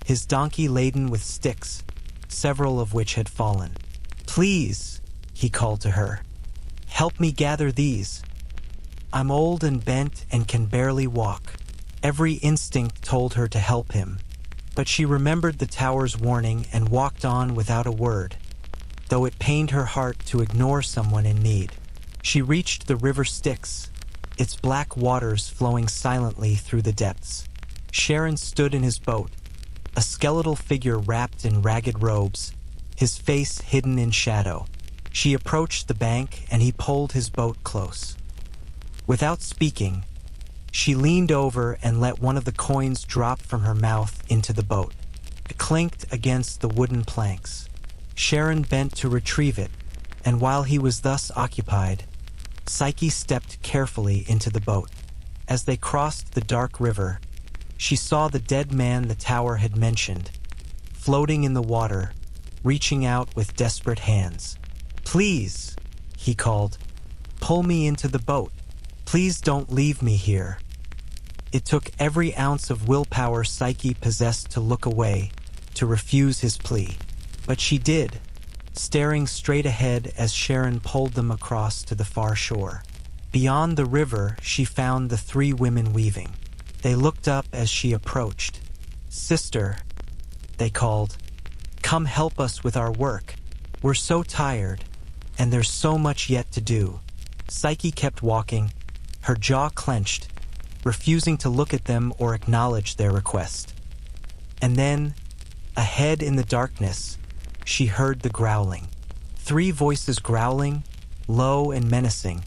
his donkey laden with sticks, several of which had fallen. "Please," he called to her, "help me gather these. I'm old and bent and can barely walk." Every instinct told her to help him, but she remembered the tower's warning and walked on without a word, though it pained her heart to ignore someone in need. She reached the river Styx, its black waters flowing silently through the depths. Charon stood in his boat, a skeletal figure wrapped in ragged robes, his face hidden in shadow. She approached the bank and he pulled his boat close. Without speaking, she leaned over and let one of the coins drop from her mouth into the boat. It clinked against the wooden planks. Sharon bent to retrieve it, and while he was thus occupied, Psyche stepped carefully into the boat. As they crossed the dark river, she saw the dead man the tower had mentioned, floating in the water, reaching out with desperate hands. "Please," he called, "pull me into the boat. Please don't leave me here." It took every ounce of willpower Psyche possessed to look away, to refuse his plea. But she did, staring straight ahead as Sharon pulled them across to the far shore. Beyond the river, she found the three women weaving. They looked up as she approached. "Sister," they called, "come help us with our work. We're so tired, and there's so much yet to do." Psyche kept walking, her jaw clenched, refusing to look at them or acknowledge their request. And then, ahead in the darkness, she heard the growling. Three voices growling, low and menacing,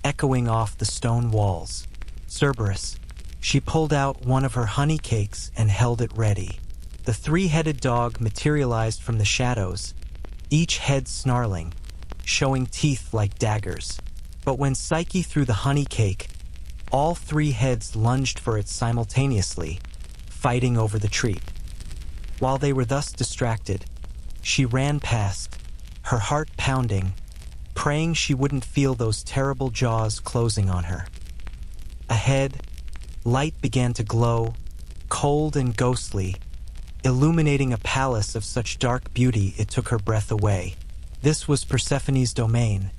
echoing off the stone walls. Cerberus. She pulled out one of her honey cakes and held it ready. The three-headed dog materialized from the shadows, each head snarling, showing teeth like daggers. But when Psyche threw the honey cake, all three heads lunged for it simultaneously, fighting over the treat. While they were thus distracted, she ran past, her heart pounding, praying she wouldn't feel those terrible jaws closing on her. Ahead, light began to glow, cold and ghostly, illuminating a palace of such dark beauty it took her breath away. This was Persephone's domain,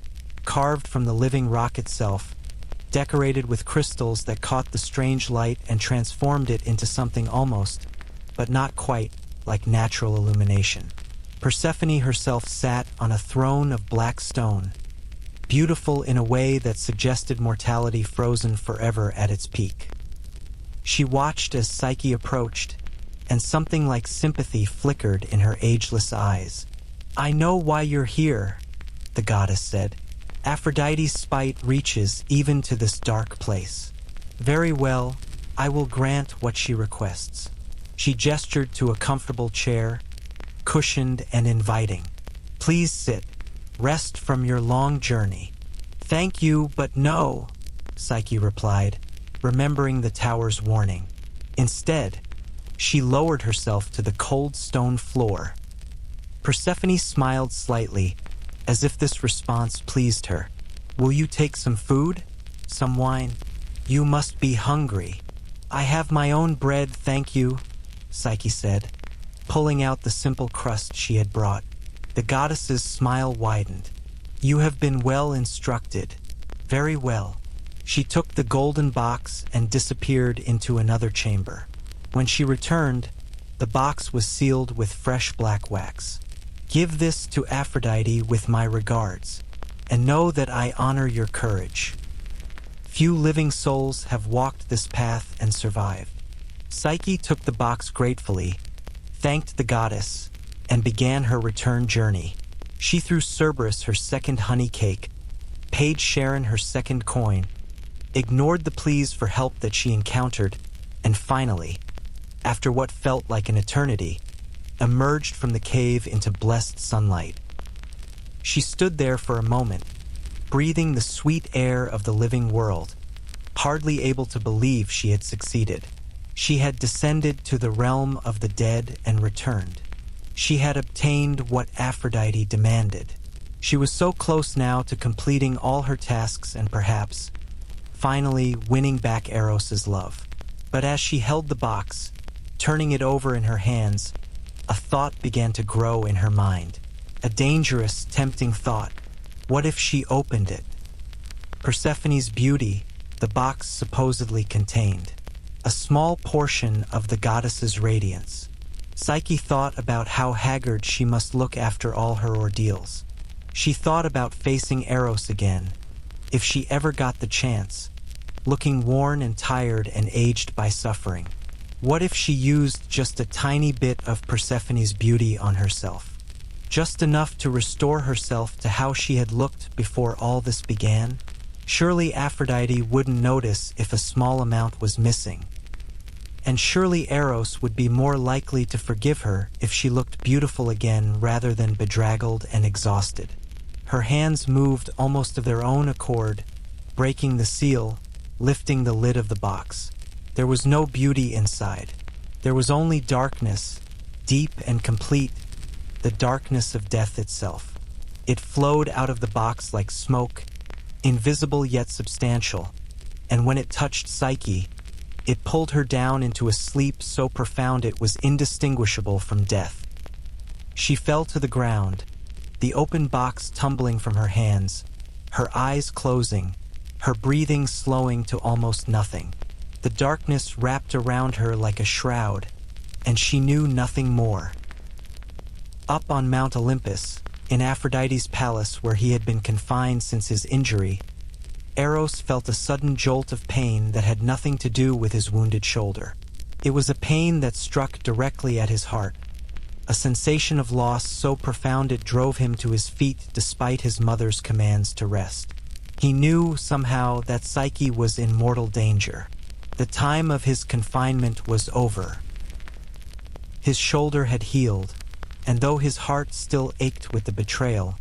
carved from the living rock itself, decorated with crystals that caught the strange light and transformed it into something almost, but not quite, like natural illumination. Persephone herself sat on a throne of black stone, beautiful in a way that suggested mortality frozen forever at its peak. She watched as Psyche approached, and something like sympathy flickered in her ageless eyes. "I know why you're here," the goddess said. "Aphrodite's spite reaches even to this dark place. Very well, I will grant what she requests." She gestured to a comfortable chair, cushioned and inviting. "Please sit, rest from your long journey." "Thank you, but no," Psyche replied, remembering the tower's warning. Instead, she lowered herself to the cold stone floor. Persephone smiled slightly, as if this response pleased her. "Will you take some food? Some wine? You must be hungry." "I have my own bread, thank you," Psyche said, pulling out the simple crust she had brought. The goddess's smile widened. "You have been well instructed." "Very well." She took the golden box and disappeared into another chamber. When she returned, the box was sealed with fresh black wax. "Give this to Aphrodite with my regards, and know that I honor your courage. Few living souls have walked this path and survived." Psyche took the box gratefully, thanked the goddess, and began her return journey. She threw Cerberus her second honey cake, paid Sharon her second coin, ignored the pleas for help that she encountered, and finally, after what felt like an eternity, emerged from the cave into blessed sunlight. She stood there for a moment, breathing the sweet air of the living world, hardly able to believe she had succeeded. She had descended to the realm of the dead and returned. She had obtained what Aphrodite demanded. She was so close now to completing all her tasks and perhaps, finally winning back Eros's love. But as she held the box, turning it over in her hands, a thought began to grow in her mind. A dangerous, tempting thought. What if she opened it? Persephone's beauty, the box supposedly contained. A small portion of the goddess's radiance. Psyche thought about how haggard she must look after all her ordeals. She thought about facing Eros again, if she ever got the chance, looking worn and tired and aged by suffering. What if she used just a tiny bit of Persephone's beauty on herself? Just enough to restore herself to how she had looked before all this began? Surely Aphrodite wouldn't notice if a small amount was missing. And surely Eros would be more likely to forgive her if she looked beautiful again rather than bedraggled and exhausted. Her hands moved almost of their own accord, breaking the seal, lifting the lid of the box. There was no beauty inside. There was only darkness, deep and complete, the darkness of death itself. It flowed out of the box like smoke, invisible yet substantial, and when it touched Psyche, it pulled her down into a sleep so profound it was indistinguishable from death. She fell to the ground, the open box tumbling from her hands, her eyes closing, her breathing slowing to almost nothing. The darkness wrapped around her like a shroud, and she knew nothing more. Up on Mount Olympus, in Aphrodite's palace where he had been confined since his injury, Eros felt a sudden jolt of pain that had nothing to do with his wounded shoulder. It was a pain that struck directly at his heart, a sensation of loss so profound it drove him to his feet despite his mother's commands to rest. He knew, somehow, that Psyche was in mortal danger. The time of his confinement was over. His shoulder had healed, and though his heart still ached with the betrayal,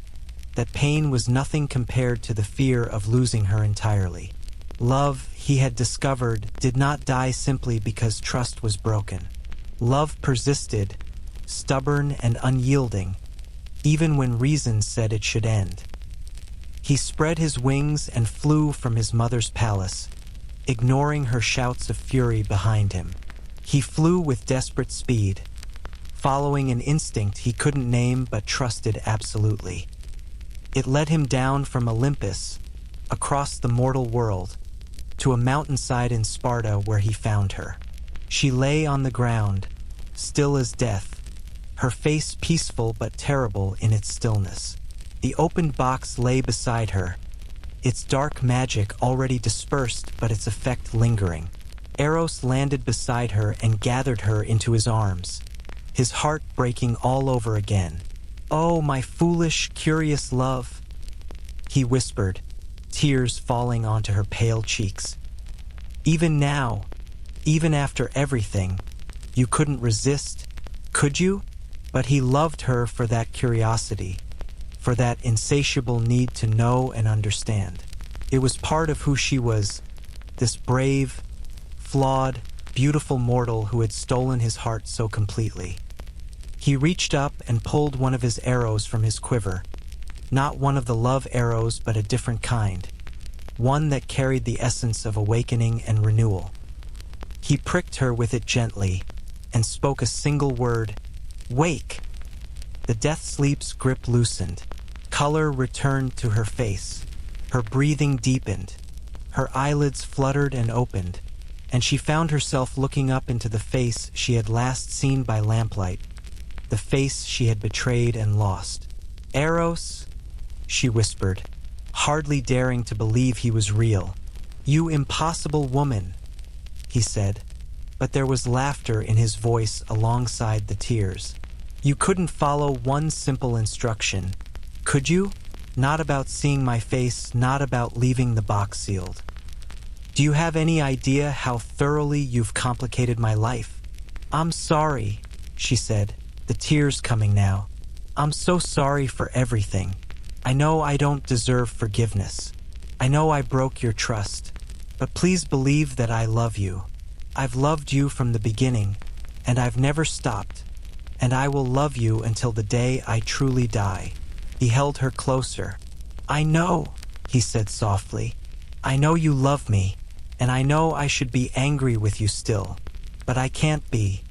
that pain was nothing compared to the fear of losing her entirely. Love, he had discovered, did not die simply because trust was broken. Love persisted, stubborn and unyielding, even when reason said it should end. He spread his wings and flew from his mother's palace, ignoring her shouts of fury behind him. He flew with desperate speed, following an instinct he couldn't name but trusted absolutely. It led him down from Olympus, across the mortal world, to a mountainside in Sparta where he found her. She lay on the ground, still as death, her face peaceful but terrible in its stillness. The opened box lay beside her, its dark magic already dispersed but its effect lingering. Eros landed beside her and gathered her into his arms, his heart breaking all over again. "Oh, my foolish, curious love," he whispered, tears falling onto her pale cheeks. "Even now, even after everything, you couldn't resist, could you?" But he loved her for that curiosity, for that insatiable need to know and understand. It was part of who she was, this brave, flawed, beautiful mortal who had stolen his heart so completely. He reached up and pulled one of his arrows from his quiver, not one of the love arrows but a different kind, one that carried the essence of awakening and renewal. He pricked her with it gently and spoke a single word, "Wake!" The death sleep's grip loosened. Color returned to her face. Her breathing deepened. Her eyelids fluttered and opened, and she found herself looking up into the face she had last seen by lamplight, the face she had betrayed and lost. "Eros," she whispered, hardly daring to believe he was real. "You impossible woman," he said, but there was laughter in his voice alongside the tears. "You couldn't follow one simple instruction, could you? Not about seeing my face, not about leaving the box sealed. Do you have any idea how thoroughly you've complicated my life?" "I'm sorry," she said, the tears coming now. "I'm so sorry for everything. I know I don't deserve forgiveness. I know I broke your trust. But please believe that I love you. I've loved you from the beginning, and I've never stopped. And I will love you until the day I truly die." He held her closer. "I know," he said softly. "I know you love me, and I know I should be angry with you still. But I can't be.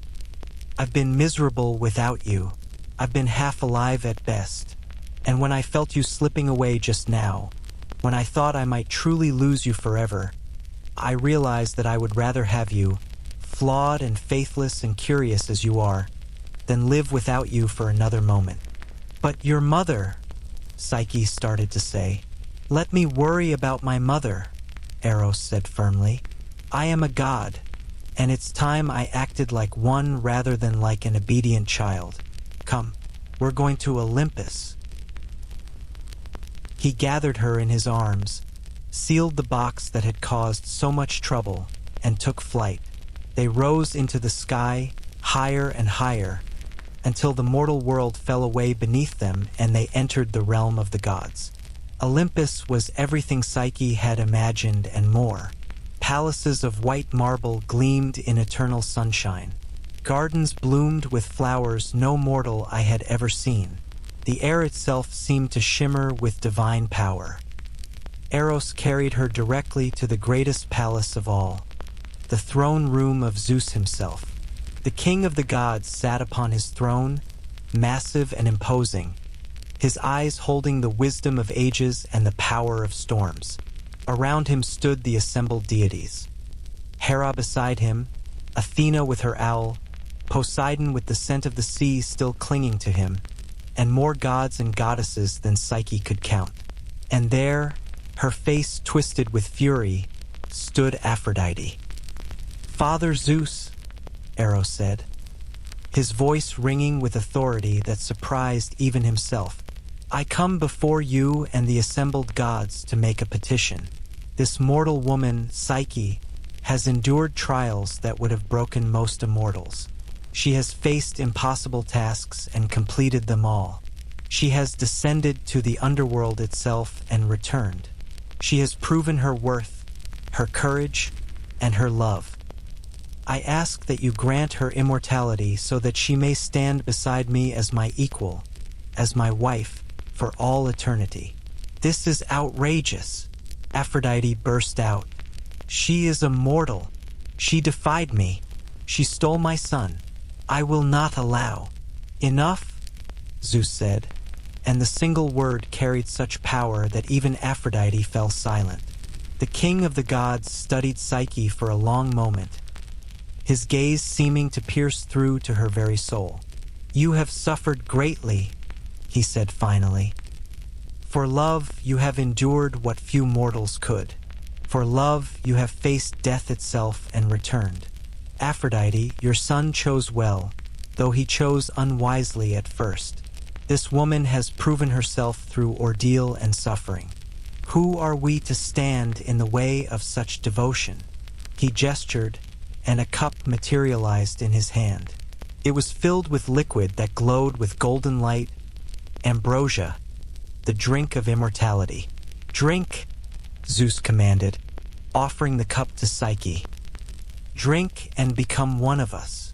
I've been miserable without you. I've been half alive at best. And when I felt you slipping away just now, when I thought I might truly lose you forever, I realized that I would rather have you, flawed and faithless and curious as you are, than live without you for another moment." "But your mother," Psyche started to say. "Let me worry about my mother," Eros said firmly. "I am a god, and it's time I acted like one rather than like an obedient child. Come, we're going to Olympus." He gathered her in his arms, sealed the box that had caused so much trouble, and took flight. They rose into the sky, higher and higher, until the mortal world fell away beneath them and they entered the realm of the gods. Olympus was everything Psyche had imagined and more. Palaces of white marble gleamed in eternal sunshine. Gardens bloomed with flowers no mortal eye had ever seen. The air itself seemed to shimmer with divine power. Eros carried her directly to the greatest palace of all, the throne room of Zeus himself. The king of the gods sat upon his throne, massive and imposing, his eyes holding the wisdom of ages and the power of storms. Around him stood the assembled deities. Hera beside him, Athena with her owl, Poseidon with the scent of the sea still clinging to him, and more gods and goddesses than Psyche could count. And there, her face twisted with fury, stood Aphrodite. "Father Zeus," Eros said, his voice ringing with authority that surprised even himself, "I come before you and the assembled gods to make a petition. This mortal woman, Psyche, has endured trials that would have broken most immortals. She has faced impossible tasks and completed them all. She has descended to the underworld itself and returned. She has proven her worth, her courage, and her love. I ask that you grant her immortality so that she may stand beside me as my equal, as my wife, for all eternity." "This is outrageous," Aphrodite burst out. "She is a mortal. She defied me. She stole my son. I will not allow." "Enough," Zeus said, and the single word carried such power that even Aphrodite fell silent. The king of the gods studied Psyche for a long moment, his gaze seeming to pierce through to her very soul. "You have suffered greatly," he said finally. "For love you have endured what few mortals could. For love you have faced death itself and returned. Aphrodite, your son chose well, though he chose unwisely at first. This woman has proven herself through ordeal and suffering. Who are we to stand in the way of such devotion?" He gestured, and a cup materialized in his hand. It was filled with liquid that glowed with golden light, ambrosia, the drink of immortality. "Drink," Zeus commanded, offering the cup to Psyche. "Drink and become one of us.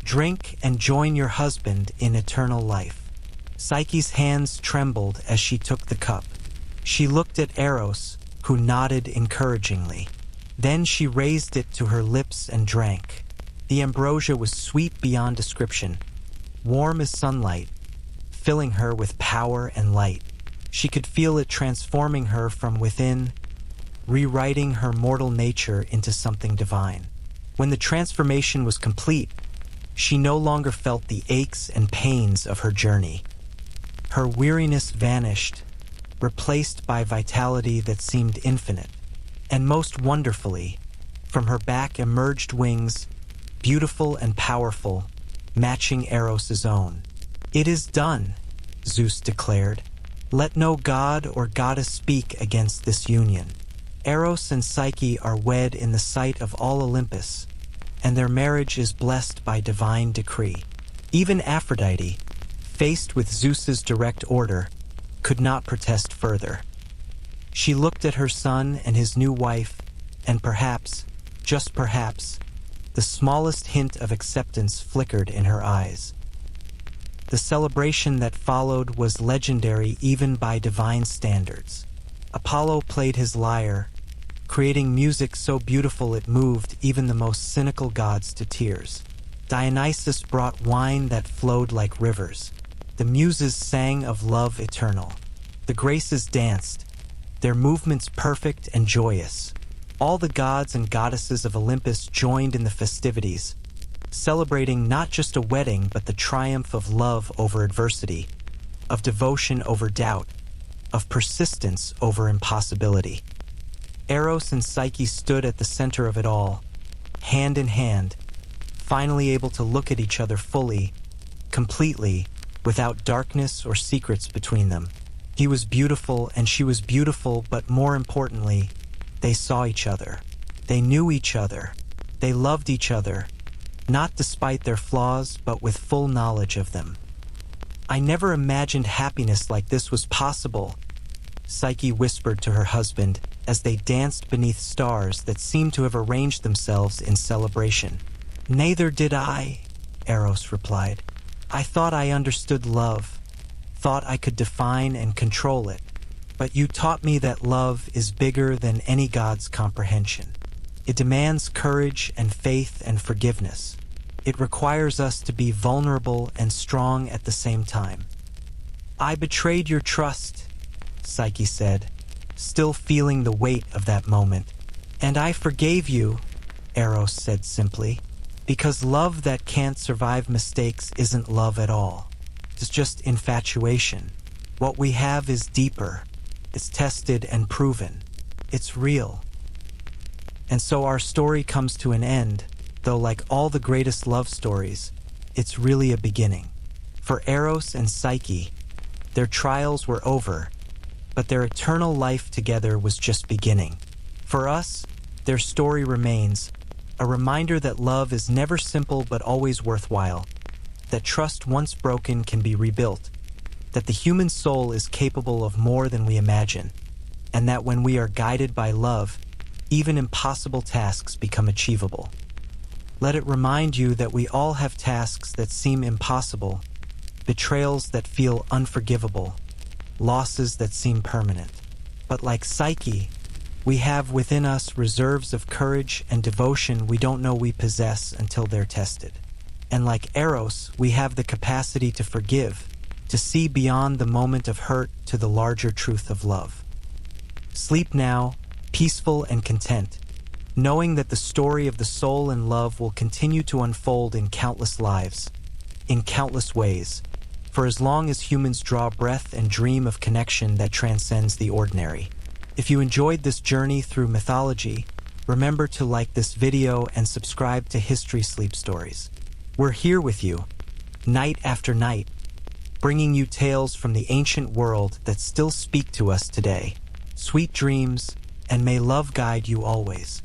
Drink and join your husband in eternal life." Psyche's hands trembled as she took the cup. She looked at Eros, who nodded encouragingly. Then she raised it to her lips and drank. The ambrosia was sweet beyond description, warm as sunlight, filling her with power and light. She could feel it transforming her from within, rewriting her mortal nature into something divine. When the transformation was complete, she no longer felt the aches and pains of her journey. Her weariness vanished, replaced by vitality that seemed infinite. And most wonderfully, from her back emerged wings, beautiful and powerful, matching Eros's own. "It is done," Zeus declared. "Let no god or goddess speak against this union. Eros and Psyche are wed in the sight of all Olympus, and their marriage is blessed by divine decree." Even Aphrodite, faced with Zeus's direct order, could not protest further. She looked at her son and his new wife, and perhaps, just perhaps, the smallest hint of acceptance flickered in her eyes. The celebration that followed was legendary even by divine standards. Apollo played his lyre, creating music so beautiful it moved even the most cynical gods to tears. Dionysus brought wine that flowed like rivers. The muses sang of love eternal. The Graces danced, their movements perfect and joyous. All the gods and goddesses of Olympus joined in the festivities, celebrating not just a wedding but the triumph of love over adversity, of devotion over doubt, of persistence over impossibility. Eros and Psyche stood at the center of it all, hand in hand, finally able to look at each other fully, completely, without darkness or secrets between them. He was beautiful and she was beautiful, but more importantly, they saw each other. They knew each other. They loved each other, not despite their flaws, but with full knowledge of them. I never imagined happiness like this was possible, Psyche whispered to her husband as they danced beneath stars that seemed to have arranged themselves in celebration. Neither did I, Eros replied. I thought I understood love, thought I could define and control it, but you taught me that love is bigger than any god's comprehension. It demands courage and faith and forgiveness. It requires us to be vulnerable and strong at the same time. I betrayed your trust, Psyche said, still feeling the weight of that moment. And I forgave you, Eros said simply, because love that can't survive mistakes isn't love at all. It's just infatuation. What we have is deeper. It's tested and proven. It's real. And so our story comes to an end, though like all the greatest love stories, it's really a beginning. For Eros and Psyche, their trials were over, but their eternal life together was just beginning. For us, their story remains, a reminder that love is never simple but always worthwhile, that trust once broken can be rebuilt, that the human soul is capable of more than we imagine, and that when we are guided by love, even impossible tasks become achievable. Let it remind you that we all have tasks that seem impossible, betrayals that feel unforgivable, losses that seem permanent. But like Psyche, we have within us reserves of courage and devotion we don't know we possess until they're tested. And like Eros, we have the capacity to forgive, to see beyond the moment of hurt to the larger truth of love. Sleep now, peaceful and content, knowing that the story of the soul and love will continue to unfold in countless lives, in countless ways, for as long as humans draw breath and dream of connection that transcends the ordinary. If you enjoyed this journey through mythology, remember to like this video and subscribe to History Sleep Stories. We're here with you, night after night, bringing you tales from the ancient world that still speak to us today. Sweet dreams, and may love guide you always.